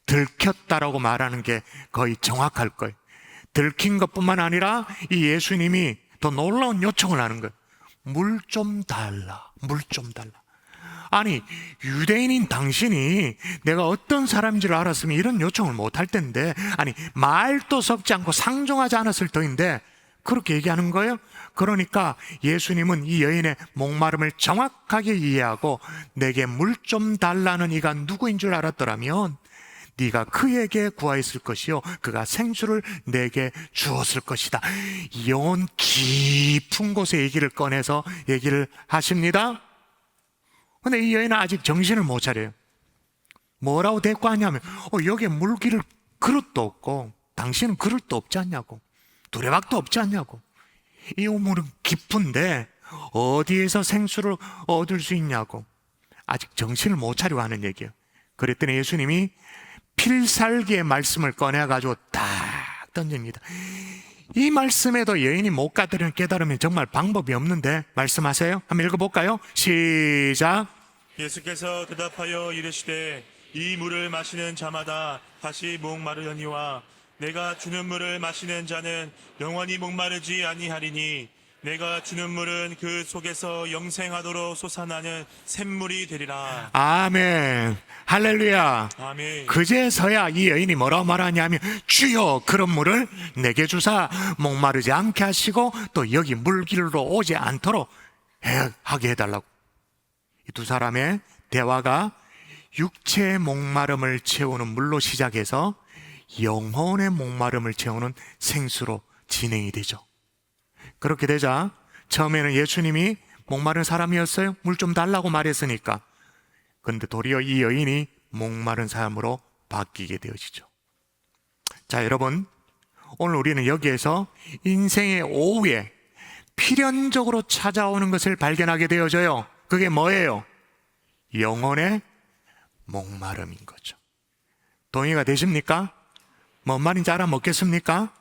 들켰다라고 말하는 게 거의 정확할 거예요. 들킨 것뿐만 아니라 이 예수님이 더 놀라운 요청을 하는 거예요. 물 좀 달라, 물 좀 달라. 아니, 유대인인 당신이 내가 어떤 사람인지를 알았으면 이런 요청을 못할 텐데, 아니, 말도 섞지 않고 상종하지 않았을 터인데 그렇게 얘기하는 거예요. 그러니까 예수님은 이 여인의 목마름을 정확하게 이해하고 내게 물 좀 달라는 이가 누구인 줄 알았더라면 네가 그에게 구하였을 것이요 그가 생수를 내게 주었을 것이다. 영혼 깊은 곳에 얘기를 꺼내서 얘기를 하십니다. 근데 이 여인은 아직 정신을 못 차려요. 뭐라고 대꾸하냐면 여기에 물기를 그릇도 없고 당신은 그릇도 없지 않냐고, 두레박도 없지 않냐고. 이 우물은 깊은데 어디에서 생수를 얻을 수 있냐고. 아직 정신을 못 차리고 하는 얘기예요. 그랬더니 예수님이 필살기의 말씀을 꺼내가지고 딱 던집니다. 이 말씀에도 여인이 못 깨달으면 정말 방법이 없는데 말씀하세요. 한번 읽어볼까요? 시작. 예수께서 대답하여 이르시되 이 물을 마시는 자마다 다시 목마르려니와 내가 주는 물을 마시는 자는 영원히 목마르지 아니하리니 내가 주는 물은 그 속에서 영생하도록 솟아나는 샘물이 되리라. 아멘. 할렐루야. 아멘. 그제서야 이 여인이 뭐라고 말하냐면 주여 그런 물을 내게 주사 목마르지 않게 하시고 또 여기 물길로 오지 않도록 하게 해달라고. 이 두 사람의 대화가 육체의 목마름을 채우는 물로 시작해서 영혼의 목마름을 채우는 생수로 진행이 되죠. 그렇게 되자 처음에는 예수님이 목마른 사람이었어요. 물 좀 달라고 말했으니까. 그런데 도리어 이 여인이 목마른 사람으로 바뀌게 되어지죠. 자, 여러분, 오늘 우리는 여기에서 인생의 오후에 필연적으로 찾아오는 것을 발견하게 되어져요. 그게 뭐예요? 영혼의 목마름인 거죠. 동의가 되십니까? 뭔 말인지 알아먹겠습니까?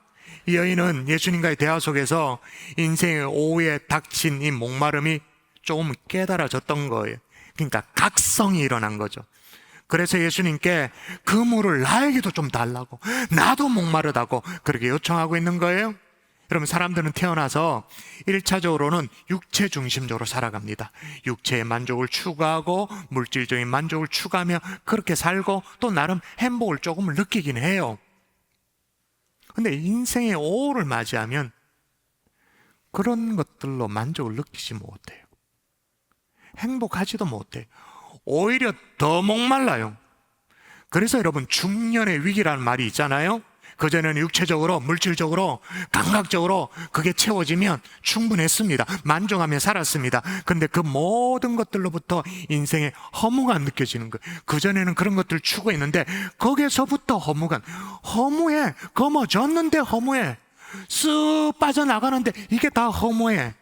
이 여인은 예수님과의 대화 속에서 인생의 오후에 닥친 이 목마름이 조금 깨달아졌던 거예요. 그러니까 각성이 일어난 거죠. 그래서 예수님께 그 물을 나에게도 좀 달라고, 나도 목마르다고 그렇게 요청하고 있는 거예요. 여러분, 사람들은 태어나서 1차적으로는 육체 중심적으로 살아갑니다. 육체의 만족을 추구하고 물질적인 만족을 추구하며 그렇게 살고 또 나름 행복을 조금을 느끼긴 해요. 근데 인생의 오후를 맞이하면 그런 것들로 만족을 느끼지 못해요. 행복하지도 못해요. 오히려 더 목말라요. 그래서 여러분, 중년의 위기라는 말이 있잖아요. 그전에는 육체적으로, 물질적으로, 감각적으로 그게 채워지면 충분했습니다. 만족하며 살았습니다. 근데 그 모든 것들로부터 인생의 허무가 느껴지는 거예요. 그전에는 그런 것들을 추구했는데 거기에서부터 허무해. 거머졌는데 허무해. 쓱 빠져나가는데 이게 다 허무해.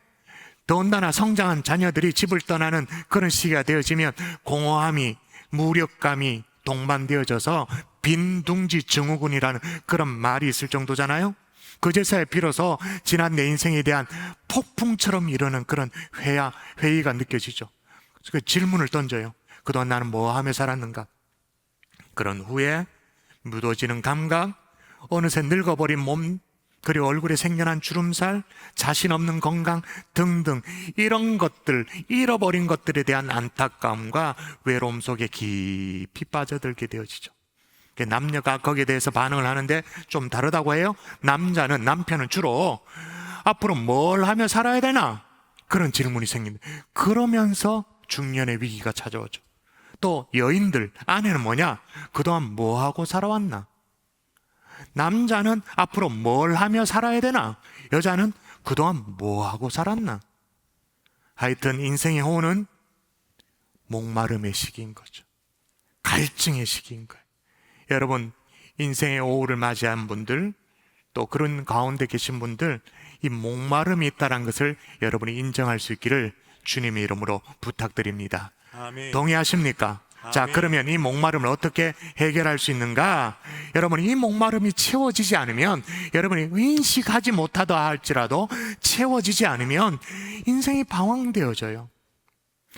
더군다나 성장한 자녀들이 집을 떠나는 그런 시기가 되어지면 공허함이, 무력감이 동반되어져서 빈둥지 증후군이라는 그런 말이 있을 정도잖아요. 그제서야 비로소 지난 내 인생에 대한 폭풍처럼 이르는 그런 회의가 느껴지죠. 그 질문을 던져요. 그동안 나는 뭐 하며 살았는가? 그런 후에 묻어지는 감각, 어느새 늙어버린 몸, 그리고 얼굴에 생겨난 주름살, 자신 없는 건강 등등 이런 것들, 잃어버린 것들에 대한 안타까움과 외로움 속에 깊이 빠져들게 되어지죠. 남녀가 거기에 대해서 반응을 하는데 좀 다르다고 해요. 남편은 주로 앞으로 뭘 하며 살아야 되나? 그런 질문이 생깁니다. 그러면서 중년의 위기가 찾아오죠. 또 여인들, 아내는 뭐냐? 그동안 뭐 하고 살아왔나? 남자는 앞으로 뭘 하며 살아야 되나? 여자는 그동안 뭐 하고 살았나? 하여튼 인생의 호는 목마름의 시기인 거죠. 갈증의 시기인 거예요. 여러분, 인생의 오후를 맞이한 분들, 또 그런 가운데 계신 분들, 이 목마름이 있다는 것을 여러분이 인정할 수 있기를 주님의 이름으로 부탁드립니다. 아멘. 동의하십니까? 자, 그러면 이 목마름을 어떻게 해결할 수 있는가? 여러분, 이 목마름이 채워지지 않으면, 여러분이 인식하지 못하다 할지라도 채워지지 않으면 인생이 방황되어져요.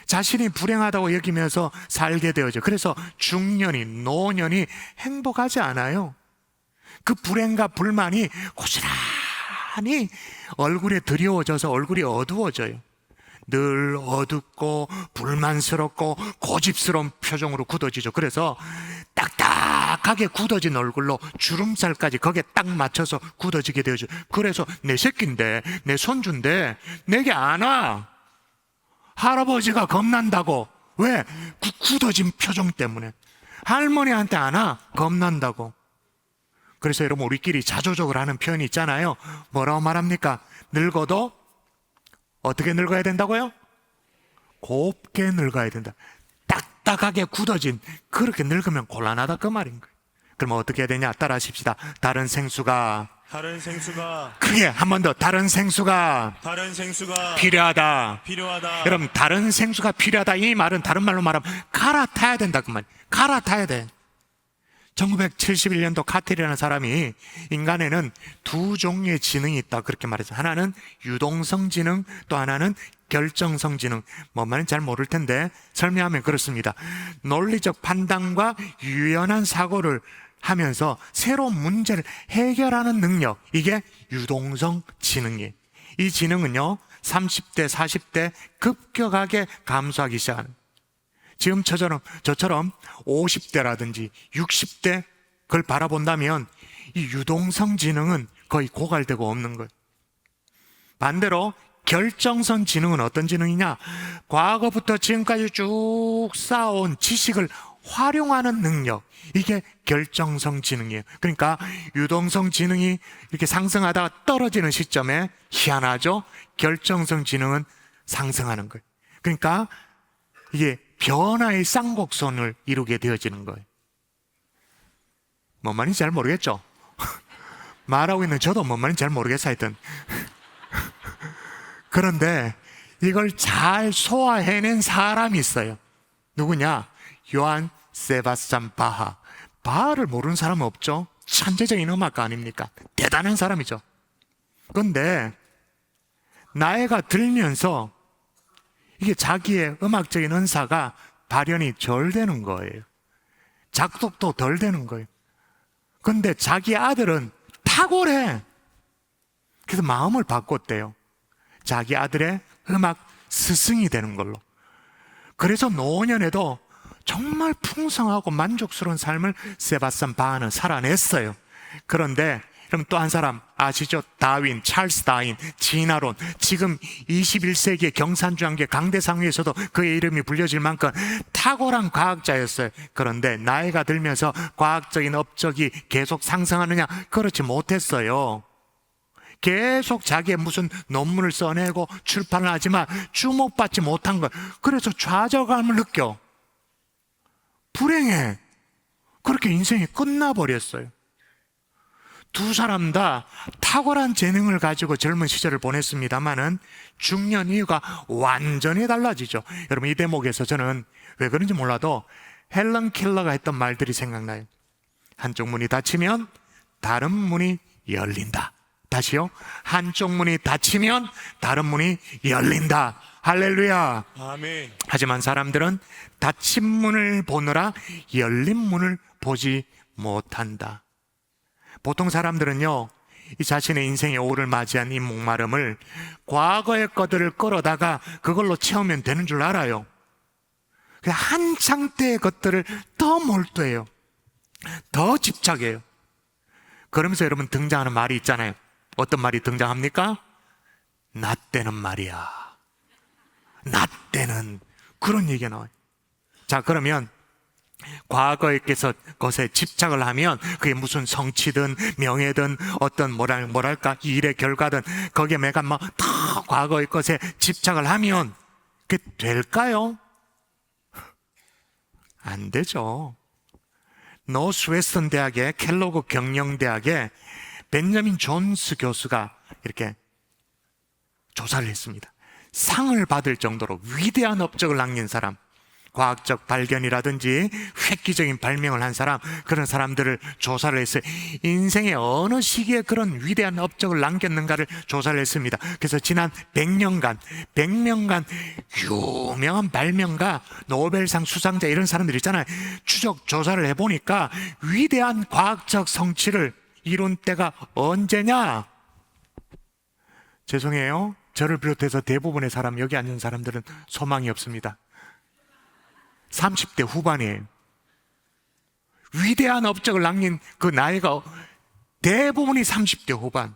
자신이 불행하다고 여기면서 살게 되어져. 그래서 중년이, 노년이 행복하지 않아요. 그 불행과 불만이 고스란히 많이 얼굴에 드리워져서 얼굴이 어두워져요. 늘 어둡고 불만스럽고 고집스러운 표정으로 굳어지죠. 그래서 딱딱하게 굳어진 얼굴로 주름살까지 거기에 딱 맞춰서 굳어지게 되죠. 그래서 내 새끼인데, 내 손주인데 내게 안 와. 할아버지가 겁난다고. 왜? 굳어진 표정 때문에. 할머니한테 안 와. 겁난다고. 그래서 여러분, 우리끼리 자조적으로 하는 표현이 있잖아요. 뭐라고 말합니까? 늙어도 어떻게 늙어야 된다고요? 곱게 늙어야 된다. 딱딱하게 굳어진, 그렇게 늙으면 곤란하다 그 말인 거예요. 그럼 어떻게 해야 되냐? 따라 하십시다. 다른 생수가 크게 한 번 더. 다른 생수가 필요하다. 여러분, 다른 생수가 필요하다, 이 말은 다른 말로 말하면 갈아타야 된다 그 말. 갈아타야 돼. 1971년도 카텔이라는 사람이 인간에는 두 종류의 지능이 있다 그렇게 말했어요. 하나는 유동성 지능, 또 하나는 결정성 지능. 뭔 말인지 잘 모를 텐데 설명하면 그렇습니다. 논리적 판단과 유연한 사고를 하면서 새로운 문제를 해결하는 능력, 이게 유동성 지능이에요. 이 지능은요 30대, 40대 급격하게 감소하기 시작하는, 지금 저처럼 50대라든지 60대 그걸 바라본다면 이 유동성 지능은 거의 고갈되고 없는 거예요. 반대로 결정성 지능은 어떤 지능이냐? 과거부터 지금까지 쭉 쌓아온 지식을 활용하는 능력, 이게 결정성 지능이에요. 그러니까 유동성 지능이 이렇게 상승하다가 떨어지는 시점에 희한하죠? 결정성 지능은 상승하는 거예요. 그러니까 이게 변화의 쌍곡선을 이루게 되어지는 거예요. 뭔 말인지 잘 모르겠죠? 말하고 있는 저도 뭔 말인지 잘 모르겠어요. 하여튼 그런데 이걸 잘 소화해낸 사람이 있어요. 누구냐? 요한 세바스찬 바하. 바하를 모르는 사람은 없죠. 천재적인 음악가 아닙니까? 대단한 사람이죠. 그런데 나이가 들면서 이게 자기의 음악적인 은사가 발현이 덜 되는 거예요. 작곡도 덜 되는 거예요. 그런데 자기 아들은 탁월해. 그래서 마음을 바꿨대요. 자기 아들의 음악 스승이 되는 걸로. 그래서 노년에도 정말 풍성하고 만족스러운 삶을 세바스찬 바하는 살아냈어요. 그런데 그럼 또 한 사람 아시죠? 다윈, 찰스 다윈, 진화론. 지금 21세기의 경산주한계 강대상위에서도 그의 이름이 불려질 만큼 탁월한 과학자였어요. 그런데 나이가 들면서 과학적인 업적이 계속 상승하느냐? 그렇지 못했어요. 계속 자기의 무슨 논문을 써내고 출판을 하지만 주목받지 못한 거예요. 그래서 좌절감을 느껴. 불행해. 그렇게 인생이 끝나버렸어요. 두 사람 다 탁월한 재능을 가지고 젊은 시절을 보냈습니다만은 중년 이후가 완전히 달라지죠. 여러분, 이 대목에서 저는 왜 그런지 몰라도 헬런 켈러가 했던 말들이 생각나요. 한쪽 문이 닫히면 다른 문이 열린다. 다시요. 한쪽 문이 닫히면 다른 문이 열린다. 할렐루야. 아멘. 하지만 사람들은 닫힌 문을 보느라 열린 문을 보지 못한다. 보통 사람들은요, 이 자신의 인생의 오를 맞이한 이 목마름을 과거의 것들을 끌어다가 그걸로 채우면 되는 줄 알아요. 한창 때의 것들을 더 몰두해요. 더 집착해요. 그러면서 여러분 등장하는 말이 있잖아요. 어떤 말이 등장합니까? 나 때는 말이야. 나 때는, 그런 얘기가 나와요. 자, 그러면 과거의 것에 집착을 하면 그게 무슨 성취든 명예든 어떤 뭐랄까 일의 결과든 거기에 내가 막 다 과거의 것에 집착을 하면 그게 될까요? 안 되죠. 노스웨스턴 대학의 켈로그 경영대학의 벤자민 존스 교수가 이렇게 조사를 했습니다. 상을 받을 정도로 위대한 업적을 남긴 사람, 과학적 발견이라든지 획기적인 발명을 한 사람, 그런 사람들을 조사를 했어요. 인생의 어느 시기에 그런 위대한 업적을 남겼는가를 조사를 했습니다. 그래서 지난 100년간 유명한 발명가, 노벨상 수상자 이런 사람들 있잖아요. 추적 조사를 해보니까 위대한 과학적 성취를 이룬 때가 언제냐? 죄송해요. 저를 비롯해서 대부분의 사람, 여기 앉은 사람들은 소망이 없습니다. 30대 후반이에요. 위대한 업적을 남긴 그 나이가 대부분이 30대 후반.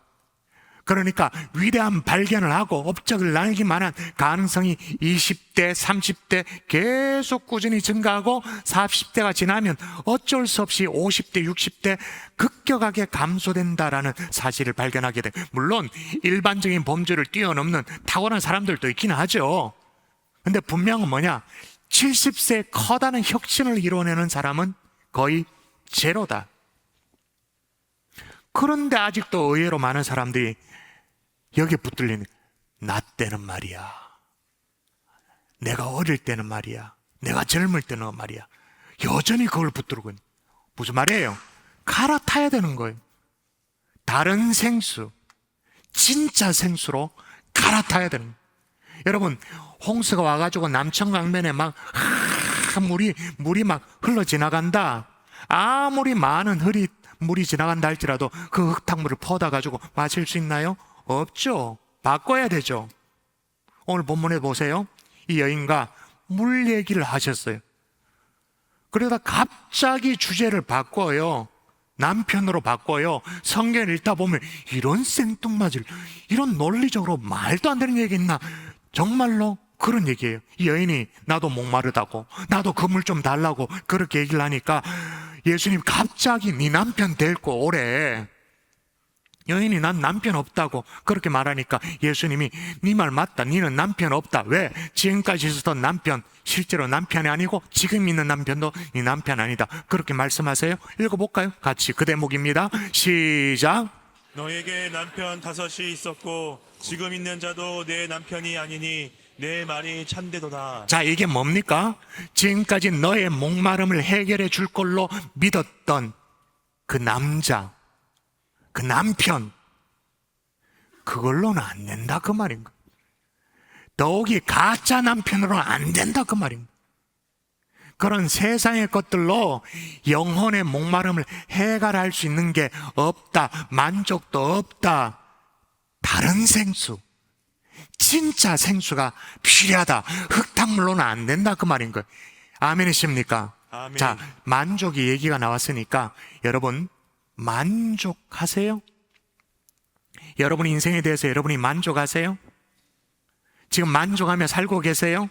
그러니까 위대한 발견을 하고 업적을 남길 만한 가능성이 20대, 30대 계속 꾸준히 증가하고 40대가 지나면 어쩔 수 없이 50대, 60대 급격하게 감소된다라는 사실을 발견하게 돼. 물론 일반적인 범주를 뛰어넘는 탁월한 사람들도 있긴 하죠. 근데 분명한 뭐냐? 70세에 커다란 혁신을 이뤄내는 사람은 거의 제로다. 그런데 아직도 의외로 많은 사람들이 여기에 붙들리는, 나 때는 말이야, 내가 어릴 때는 말이야, 내가 젊을 때는 말이야, 여전히 그걸 붙들고 있는. 무슨 말이에요? 갈아타야 되는 거예요. 다른 생수, 진짜 생수로 갈아타야 되는 거예요. 여러분, 홍수가 와가지고 남천강변에 막 물이 막 흘러 지나간다. 아무리 많은 물이 지나간다 할지라도 그 흙탕물을 퍼다 가지고 마실 수 있나요? 없죠. 바꿔야 되죠. 오늘 본문에 보세요. 이 여인과 물 얘기를 하셨어요. 그러다 갑자기 주제를 바꿔요. 남편으로 바꿔요. 성경을 읽다 보면 이런 생뚱맞을, 이런 논리적으로 말도 안 되는 얘기 있나? 정말로 그런 얘기예요. 이 여인이 나도 목마르다고, 나도 그 물 좀 달라고 그렇게 얘기를 하니까 예수님 갑자기 네 남편 데리고 오래. 여인이 난 남편 없다고 그렇게 말하니까 예수님이 네 말 맞다, 너는 남편 없다. 왜? 지금까지 있었던 남편 실제로 남편이 아니고 지금 있는 남편도 네 남편 아니다, 그렇게 말씀하세요. 읽어볼까요? 같이 그 대목입니다. 시작. 너에게 남편 5이 있었고 지금 있는 자도 내 남편이 아니니 내 말이 참되도다. 자, 이게 뭡니까? 지금까지 너의 목마름을 해결해 줄 걸로 믿었던 그 남자, 그 남편, 그걸로는 안 된다 그 말인 거예요. 더욱이 가짜 남편으로는 안 된다 그 말인 거예요. 그런 세상의 것들로 영혼의 목마름을 해결할 수 있는 게 없다. 만족도 없다. 다른 생수, 진짜 생수가 필요하다. 흙탕물로는 안 된다 그 말인 거예요. 아멘이십니까? 아멘. 자, 만족이 얘기가 나왔으니까 여러분 만족하세요? 여러분 인생에 대해서 여러분이 만족하세요? 지금 만족하며 살고 계세요?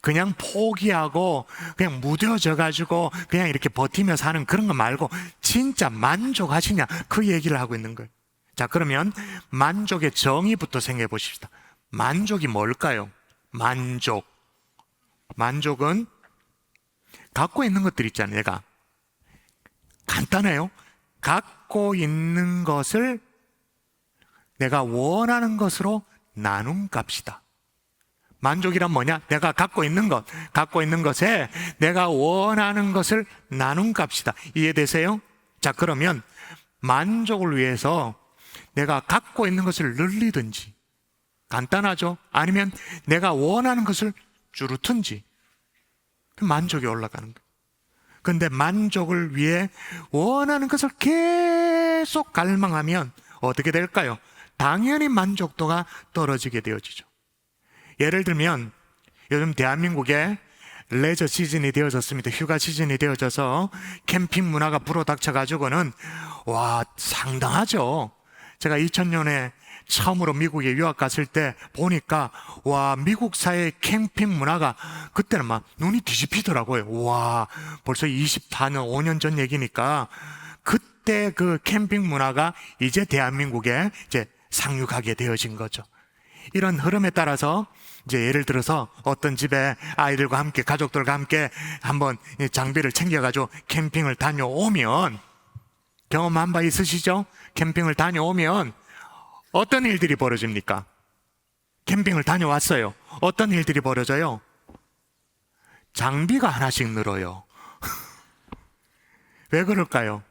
그냥 포기하고 그냥 무뎌져 가지고 그냥 이렇게 버티며 사는 그런 거 말고 진짜 만족하시냐, 그 얘기를 하고 있는 거예요. 자, 그러면 만족의 정의부터 생각해 보십시다. 만족이 뭘까요? 만족은 갖고 있는 것들 있잖아요. 내가 간단해요. 갖고 있는 것을 내가 원하는 것으로 나눈 값이다. 만족이란 뭐냐? 내가 갖고 있는 것에 내가 원하는 것을 나눈 값이다. 이해되세요? 자, 그러면 만족을 위해서 내가 갖고 있는 것을 늘리든지, 간단하죠? 아니면 내가 원하는 것을 줄이든지 만족이 올라가는 거예요. 그런데 만족을 위해 원하는 것을 계속 갈망하면 어떻게 될까요? 당연히 만족도가 떨어지게 되어지죠. 예를 들면 요즘 대한민국에 레저 시즌이 되어졌습니다. 휴가 시즌이 되어져서 캠핑 문화가 불어닥쳐가지고는 와, 상당하죠. 제가 2000년에 처음으로 미국에 유학 갔을 때 보니까 와, 미국 사회의 캠핑 문화가 그때는 막 눈이 뒤집히더라고요. 와, 벌써 24년, 5년 전 얘기니까 그때 그 캠핑 문화가 이제 대한민국에 이제 상륙하게 되어진 거죠. 이런 흐름에 따라서 이제 예를 들어서 어떤 집에 아이들과 함께, 가족들과 함께 한번 장비를 챙겨가지고 캠핑을 다녀오면, 경험한 바 있으시죠? 캠핑을 다녀오면 어떤 일들이 벌어집니까? 캠핑을 다녀왔어요. 어떤 일들이 벌어져요? 장비가 하나씩 늘어요. 왜 그럴까요?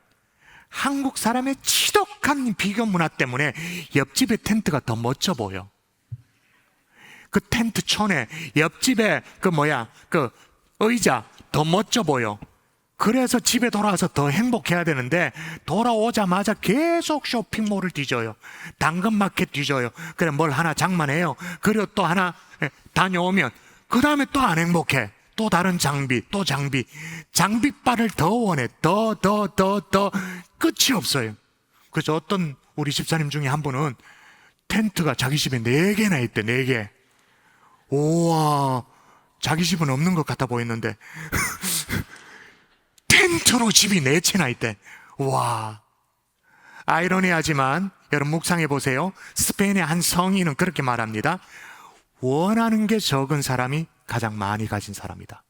한국 사람의 지독한 비교 문화 때문에 옆집의 텐트가 더 멋져 보여. 그 텐트 촌에 옆집에 그 의자 더 멋져 보여. 그래서 집에 돌아와서 더 행복해야 되는데 돌아오자마자 계속 쇼핑몰을 뒤져요. 당근마켓 뒤져요. 그래 뭘 하나 장만해요. 그리고 또 하나 다녀오면 그 다음에 또 안 행복해. 또 다른 장비, 또 장비. 장비빨을 더 원해. 더 끝이 없어요. 그래서 어떤 우리 집사님 중에 한 분은 텐트가 자기 집에 4개나 있대. 4개. 우와, 자기 집은 없는 것 같아 보였는데 텐트로 집이 4채나 있대. 와, 아이러니하지만 여러분 묵상해 보세요. 스페인의 한 성인은 그렇게 말합니다. 원하는 게 적은 사람이 가장 많이 가진 사람이다.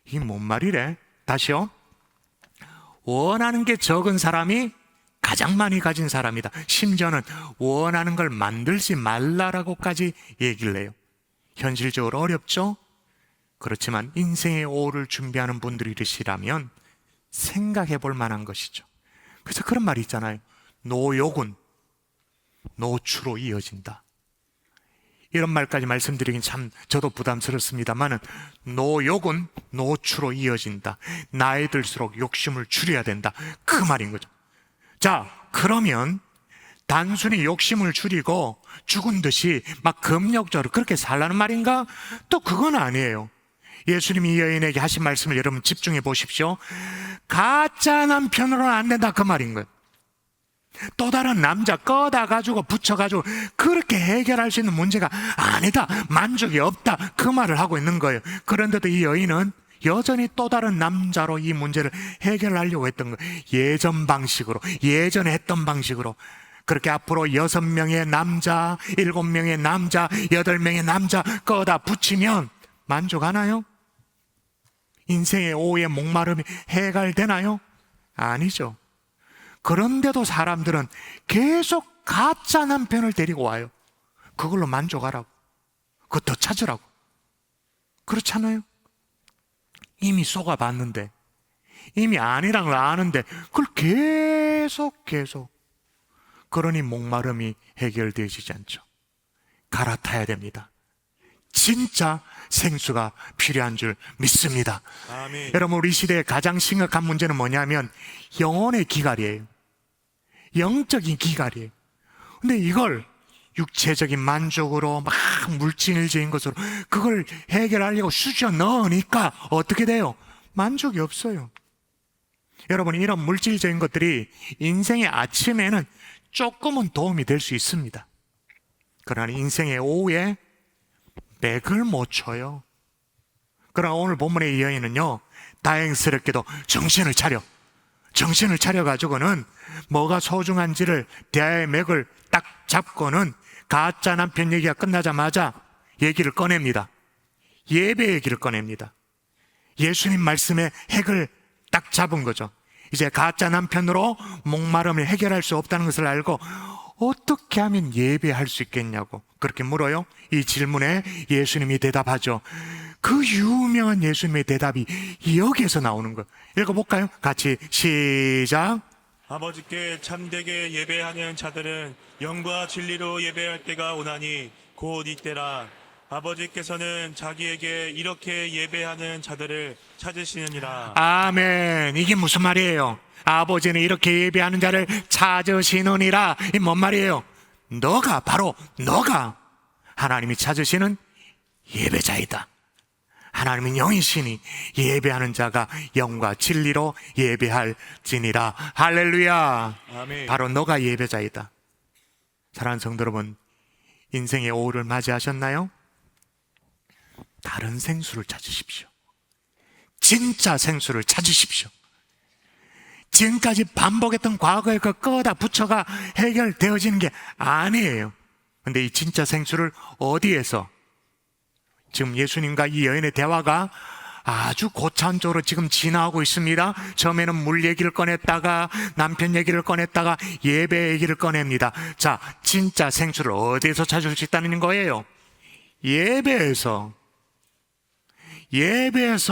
이게 뭔 말이래? 다시요. 원하는 게 적은 사람이 가장 많이 가진 사람이다. 심지어는 원하는 걸 만들지 말라라고까지 얘기를 해요. 현실적으로 어렵죠? 그렇지만 인생의 오를 준비하는 분들이 이러시라면 생각해 볼 만한 것이죠. 그래서 그런 말이 있잖아요. 노욕은 노추로 이어진다. 이런 말까지 말씀드리긴 참 저도 부담스럽습니다만은 노욕은 노추로 이어진다. 나이 들수록 욕심을 줄여야 된다. 그 말인 거죠. 자, 그러면 단순히 욕심을 줄이고 죽은 듯이 막 금욕적으로 그렇게 살라는 말인가? 또 그건 아니에요. 예수님이 이 여인에게 하신 말씀을 여러분 집중해 보십시오. 가짜 남편으로는 안 된다 그 말인 거예요. 또 다른 남자 꺼다 가지고 붙여가지고 그렇게 해결할 수 있는 문제가 아니다, 만족이 없다, 그 말을 하고 있는 거예요. 그런데도 이 여인은 여전히 또 다른 남자로 이 문제를 해결하려고 했던 거예요. 예전 방식으로, 예전에 했던 방식으로. 그렇게 앞으로 6명의 남자, 7명의 남자, 8명의 남자 꺼다 붙이면 만족하나요? 인생의 오후의 목마름이 해결되나요? 아니죠. 그런데도 사람들은 계속 가짜 남편을 데리고 와요. 그걸로 만족하라고, 그거 더 찾으라고. 그렇잖아요? 이미 속아봤는데, 이미 아니란 걸 아는데 그걸 계속 그러니 목마름이 해결되어지지 않죠. 갈아타야 됩니다. 진짜 생수가 필요한 줄 믿습니다. 아멘. 여러분, 우리 시대의 가장 심각한 문제는 뭐냐면 영혼의 기갈이에요. 영적인 기갈이에요. 근데 이걸 육체적인 만족으로 막 물질적인 것으로 그걸 해결하려고 쑤셔 넣으니까 어떻게 돼요? 만족이 없어요. 여러분, 이런 물질적인 것들이 인생의 아침에는 조금은 도움이 될 수 있습니다. 그러나 인생의 오후에 맥을 못 쳐요. 그러나 오늘 본문의 이 여인은요, 다행스럽게도 정신을 차려가지고는 뭐가 소중한지를 대화의 맥을 딱 잡고는 가짜 남편 얘기가 끝나자마자 얘기를 꺼냅니다. 예배 얘기를 꺼냅니다. 예수님 말씀의 핵을 딱 잡은 거죠. 이제 가짜 남편으로 목마름을 해결할 수 없다는 것을 알고 어떻게 하면 예배할 수 있겠냐고 그렇게 물어요. 이 질문에 예수님이 대답하죠. 그 유명한 예수님의 대답이 여기에서 나오는 거예요. 읽어볼까요? 같이 시작. 아버지께 참되게 예배하는 자들은 영과 진리로 예배할 때가 오나니 곧 이때라. 아버지께서는 자기에게 이렇게 예배하는 자들을 찾으시느니라. 아멘. 이게 무슨 말이에요? 아버지는 이렇게 예배하는 자를 찾으시느니라. 이 뭔 말이에요? 바로 너가 하나님이 찾으시는 예배자이다. 하나님은 영이시니 예배하는 자가 영과 진리로 예배할지니라. 할렐루야. 아멘. 바로 너가 예배자이다. 사랑하는 성도 여러분, 인생의 오후를 맞이하셨나요? 다른 생수를 찾으십시오. 진짜 생수를 찾으십시오. 지금까지 반복했던 과거의 그 꺼다 붙여가 해결되어지는 게 아니에요. 근데 이 진짜 생수를 어디에서? 지금 예수님과 이 여인의 대화가 아주 고차원적으로 지금 지나가고 있습니다. 처음에는 물 얘기를 꺼냈다가 남편 얘기를 꺼냈다가 예배 얘기를 꺼냅니다. 자, 진짜 생수를 어디에서 찾을 수 있다는 거예요? 예배에서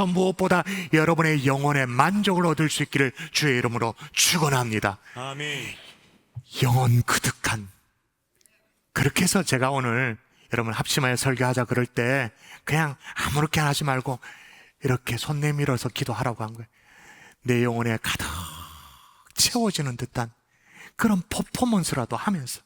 무엇보다 여러분의 영혼의 만족을 얻을 수 있기를 주의 이름으로 축원합니다. 아멘. 영혼 그득한. 그렇게 해서 제가 오늘 여러분 합심하여 설교하자 그럴 때 그냥 아무렇게나 하지 말고 이렇게 손 내밀어서 기도하라고 한 거예요. 내 영혼에 가득 채워지는 듯한 그런 퍼포먼스라도 하면서,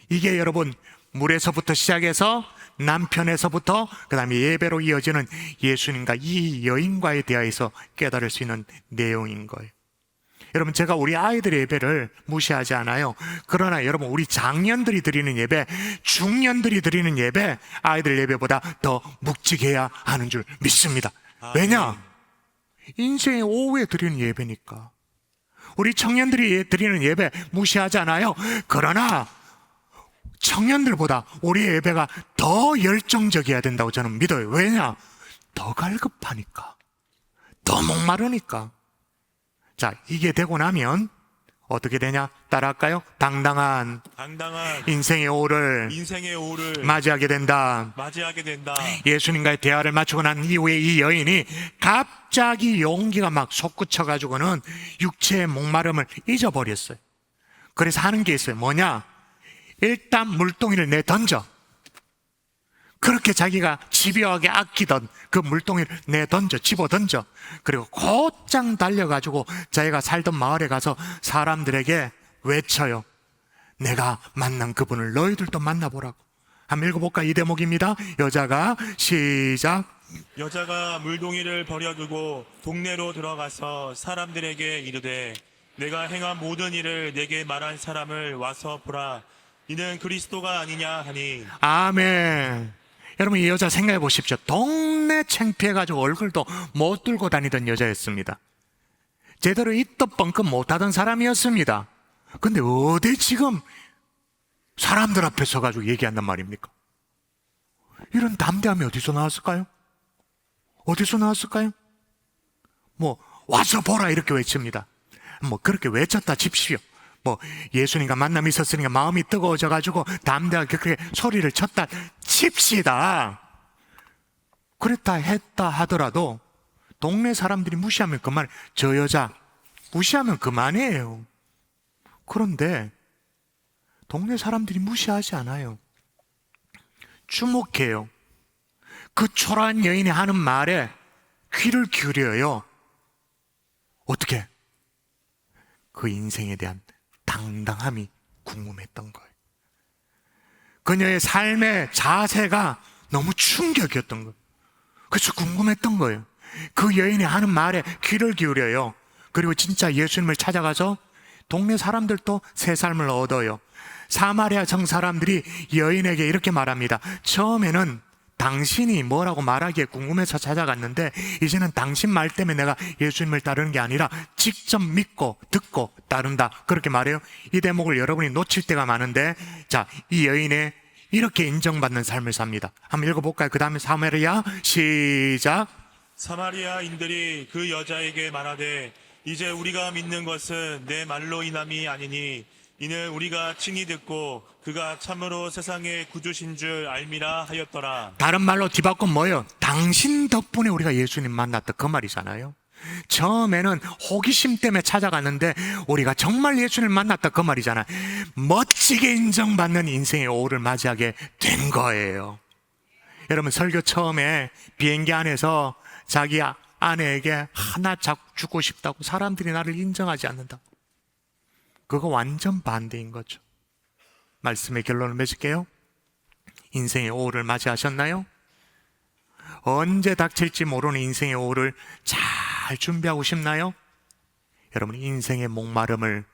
이게 여러분 물에서부터 시작해서 남편에서부터 그 다음에 예배로 이어지는 예수님과 이 여인과의 대화에서 깨달을 수 있는 내용인 거예요. 여러분, 제가 우리 아이들의 예배를 무시하지 않아요. 그러나 여러분, 우리 장년들이 드리는 예배, 중년들이 드리는 예배, 아이들 예배보다 더 묵직해야 하는 줄 믿습니다. 왜냐? 인생의 오후에 드리는 예배니까. 우리 청년들이 드리는 예배 무시하지 않아요. 그러나 청년들보다 우리의 예배가 더 열정적이어야 된다고 저는 믿어요. 왜냐? 더 갈급하니까, 더 목마르니까. 자, 이게 되고 나면 어떻게 되냐? 따라할까요? 당당한 인생의 오후를 맞이하게 된다. 예수님과의 대화를 마치고 난 이후에 이 여인이 갑자기 용기가 막 솟구쳐가지고는 육체의 목마름을 잊어버렸어요. 그래서 하는 게 있어요. 뭐냐? 일단 물동이를 내던져. 그렇게 자기가 집요하게 아끼던 그 물동이를 내던져, 집어던져. 그리고 곧장 달려가지고 자기가 살던 마을에 가서 사람들에게 외쳐요. 내가 만난 그분을 너희들도 만나보라고. 한번 읽어볼까? 이 대목입니다. 여자가 시작. 여자가 물동이를 버려두고 동네로 들어가서 사람들에게 이르되 내가 행한 모든 일을 내게 말한 사람을 와서 보라. 이는 그리스도가 아니냐 하니. 아멘. 여러분, 이 여자 생각해 보십시오. 동네 창피해가지고 얼굴도 못 들고 다니던 여자였습니다. 제대로 입도 뻥끗 못하던 사람이었습니다. 근데 어디 지금 사람들 앞에 서가지고 얘기한단 말입니까? 이런 담대함이 어디서 나왔을까요? 어디서 나왔을까요? 뭐 와서 보라 이렇게 외칩니다. 뭐 그렇게 외쳤다 칩시오. 뭐 예수님과 만남이 있었으니까 마음이 뜨거워져가지고 담대하게 그렇게 소리를 쳤다 칩시다. 그랬다 했다 하더라도 동네 사람들이 무시하면 그만, 저 여자 무시하면 그만이에요. 그런데 동네 사람들이 무시하지 않아요. 주목해요. 그 초라한 여인이 하는 말에 귀를 기울여요. 어떻게? 그 인생에 대한 당당함이 궁금했던 거예요. 그녀의 삶의 자세가 너무 충격이었던 거예요. 그래서 궁금했던 거예요. 그 여인이 하는 말에 귀를 기울여요. 그리고 진짜 예수님을 찾아가서 동네 사람들도 새 삶을 얻어요. 사마리아 성 사람들이 여인에게 이렇게 말합니다. 처음에는 당신이 뭐라고 말하기에 궁금해서 찾아갔는데 이제는 당신 말 때문에 내가 예수님을 따르는 게 아니라 직접 믿고 듣고 따른다, 그렇게 말해요. 이 대목을 여러분이 놓칠 때가 많은데, 자, 이 여인의 이렇게 인정받는 삶을 삽니다. 한번 읽어볼까요? 그 다음에 사마리아 시작. 사마리아인들이 그 여자에게 말하되 이제 우리가 믿는 것은 내 말로 인함이 아니니 이는 우리가 친히 듣고 그가 참으로 세상의 구주신 줄 알미라 하였더라. 다른 말로 뒤바꾸면 뭐예요? 당신 덕분에 우리가 예수님 만났다, 그 말이잖아요. 처음에는 호기심 때문에 찾아갔는데 우리가 정말 예수님을 만났다, 그 말이잖아요. 멋지게 인정받는 인생의 오후를 맞이하게 된 거예요. 여러분, 설교 처음에 비행기 안에서 자기 아내에게 하나 죽고 싶다고, 사람들이 나를 인정하지 않는다, 그거 완전 반대인 거죠. 말씀의 결론을 맺을게요. 인생의 오후를 맞이하셨나요? 언제 닥칠지 모르는 인생의 오후를 잘 준비하고 싶나요? 여러분, 인생의 목마름을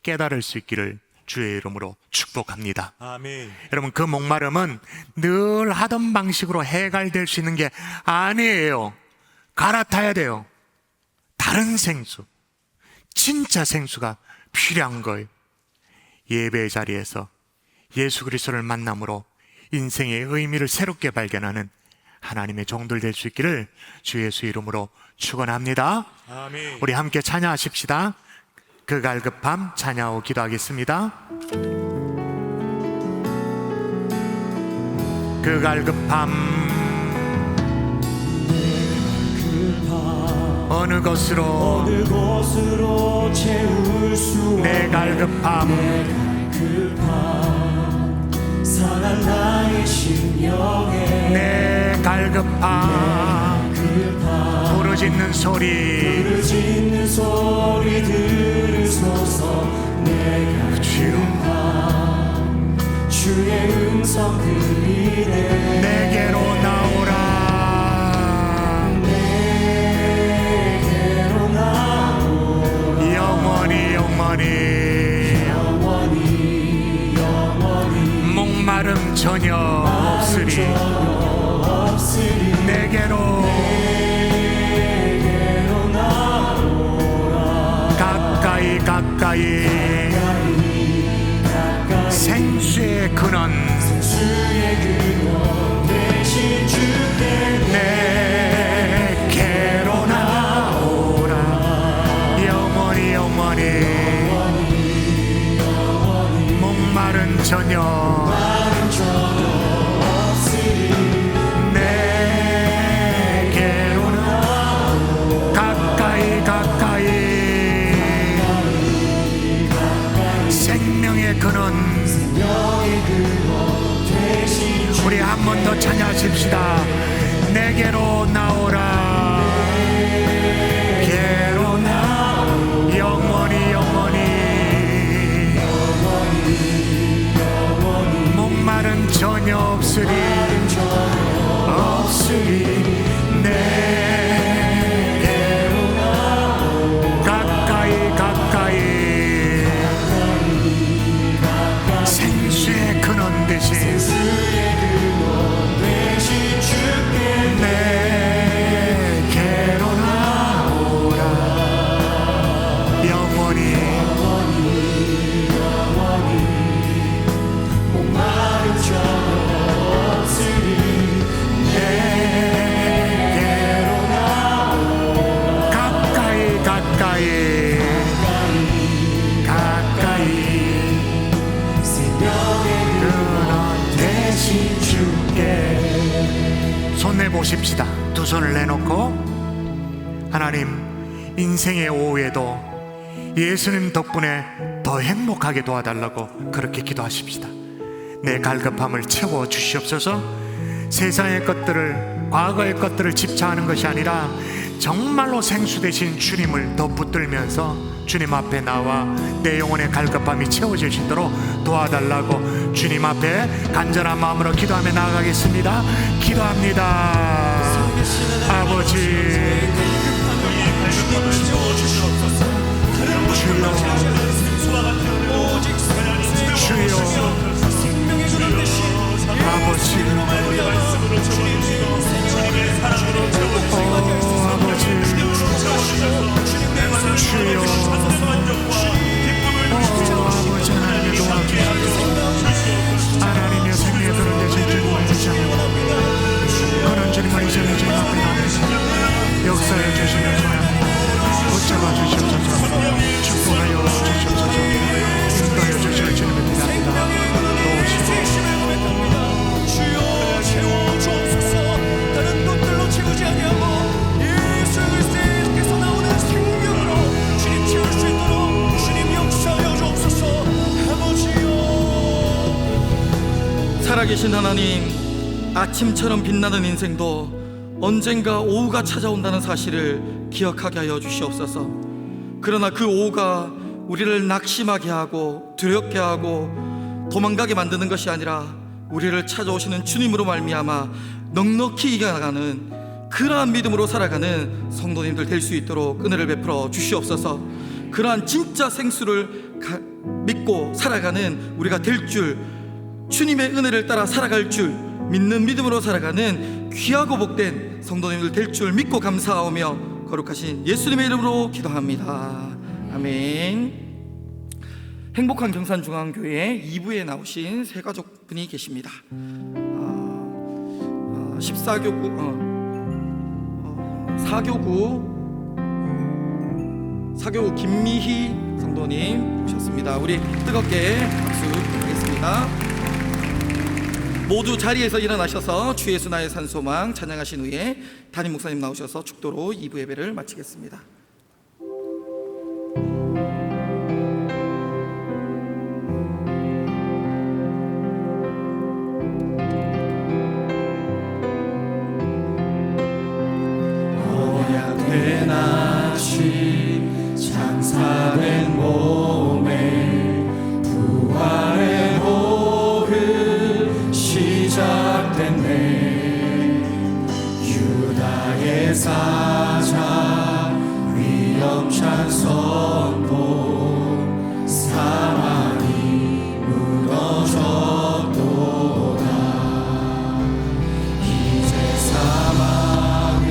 깨달을 수 있기를 주의 이름으로 축복합니다. 아멘. 여러분, 그 목마름은 늘 하던 방식으로 해갈될 수 있는 게 아니에요. 갈아타야 돼요. 다른 생수, 진짜 생수가 필요한 거예요. 예배의 자리에서 예수 그리스도를 만남으로 인생의 의미를 새롭게 발견하는 하나님의 종들 될 수 있기를 주 예수 이름으로 축원합니다. 아멘. 우리 함께 찬양하십시다. 그 갈급함 찬양하고 기도하겠습니다. 그 갈급함 어느 곳으로 채울 수 내 갈급함 상한 나의 심령에 내 갈급함 부르짖는 소리 부르짖는 소리 들으소서. 내가 주여 주의 음성 들리네. 내게로 나오라. 내게로 나오라. 영원히 목마름 전혀 없으리. 내게로 나오라. 가까이 생수의 근원 대신 주께 내게로 나오라. 영원히 목마른 전혀 내게로 가까이 생명의 근원. 우리 한 번 더 찬양하십시다. 내게로 나오라. 내게로 나오라. 영원히 목마른 전혀 없으리. 내게로 가까이 생수의 근원 대신 내게로 나오라. 영원히 목마른 전혀 없으리. 내게로 나오라. 가까이 근원 대신 주께 손 내보십시다. 두 손을 내놓고 하나님, 인생의 오후에도 예수님 덕분에 더 행복하게 도와달라고 그렇게 기도하십시다. 내 갈급함을 채워 주시옵소서. 세상의 것들을, 과거의 것들을 집착하는 것이 아니라 정말로 생수 되신 주님을 더 붙들면서 주님 앞에 나와 내 영혼의 갈급함이 채워지시도록 도와달라고 주님 앞에 간절한 마음으로 기도하며 나아가겠습니다. 기도합니다. 아버지, 주여, 아버지, 주여, 아버지 하나님의 도와주시옵소서. 하나님의 생명의 그런 대신 주님을 의지합니다. 그런 주님을 의지하며 주님 앞에 나옵니다. 역사해 주시면서 붙잡아 주시옵소서. 축복하여 주시옵소서. 인도하여 주실 주님을 기도합니다. 주여 채워 주옵소서. 다른 것들로 채우지 아니하고 예수 그리스도께서 나오는 생명으로 주님 채울 수 있도록 주님 역사하여 주옵소서. 아버지여. 살아계신 하나님, 아침처럼 빛나는 인생도 언젠가 오후가 찾아온다는 사실을 기억하게 하여 주시옵소서. 그러나 그 오후가 우리를 낙심하게 하고 두렵게 하고 도망가게 만드는 것이 아니라 우리를 찾아오시는 주님으로 말미암아 넉넉히 이겨나가는 그러한 믿음으로 살아가는 성도님들 될 수 있도록 은혜를 베풀어 주시옵소서. 그러한 진짜 생수를 믿고 살아가는 우리가 될 줄, 주님의 은혜를 따라 살아갈 줄 믿는 믿음으로 살아가는 귀하고 복된 성도님들 될 줄 믿고 감사하오며 거룩하신 예수님의 이름으로 기도합니다. 아멘. 행복한 경산중앙교회 2부에 나오신 세 가족분이 계십니다. 4교구 김미희 성도님 오셨습니다. 우리 뜨겁게 박수 부탁드리겠습니다. 모두 자리에서 일어나셔서 주 예수 나의 산소망 찬양하신 후에 담임 목사님 나오셔서 축도로 2부 예배를 마치겠습니다. 언약 제사장 위엄찬 선포 사망이 무너졌도다. 이제 사망은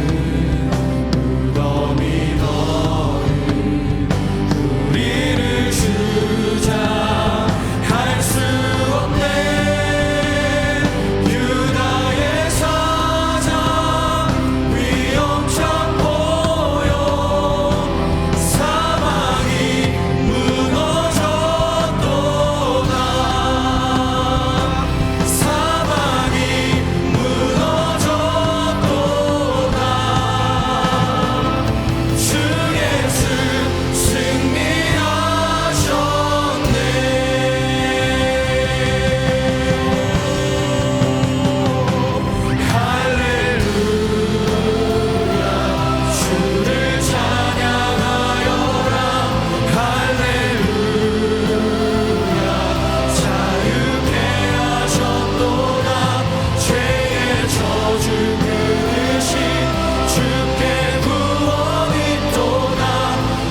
무덤이 너를 우리를 주장할 수 없네. 유다의 사장 위엄찬 보여 사망이 무너졌도다. 사망이 무너졌도다. 주 예수 승리하셨네. 할렐루야 주를 찬양하여라. 할렐루야 자유케 하셨도다. 죄의 저주 끊으신 주께 구원 있도다.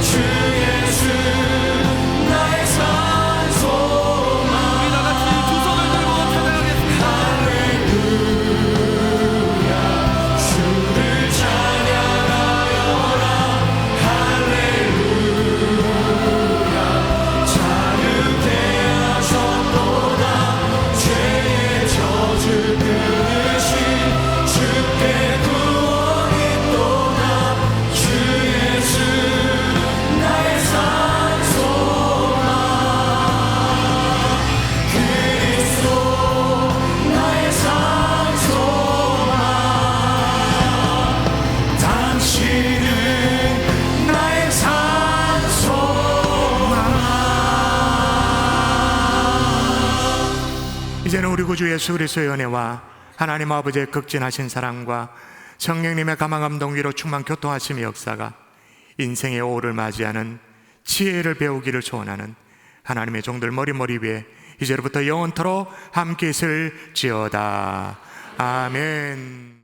주 예수 나의 산소망. 우리 다같이 두 손을 들고 찬양하겠습니다. 할렐루야 주를 찬양하여라. 할렐루야 자유케 하셨도다. 죄의 저주 끊으신 주께 구원 있도다. 주 예수 나의 산소망. 그리스도 나의 산소망. 당신은 나의 산소망. 이제는 우리 구주 예수 그리스도의 은혜와 하나님 아버지의 극진하신 사랑과 성령님의 감화감 동기로 충만 교통하심의 역사가 인생의 오를 맞이하는 지혜를 배우기를 소원하는 하나님의 종들 머리 위에 이제로부터 영원토록 함께 있을지어다. 아멘.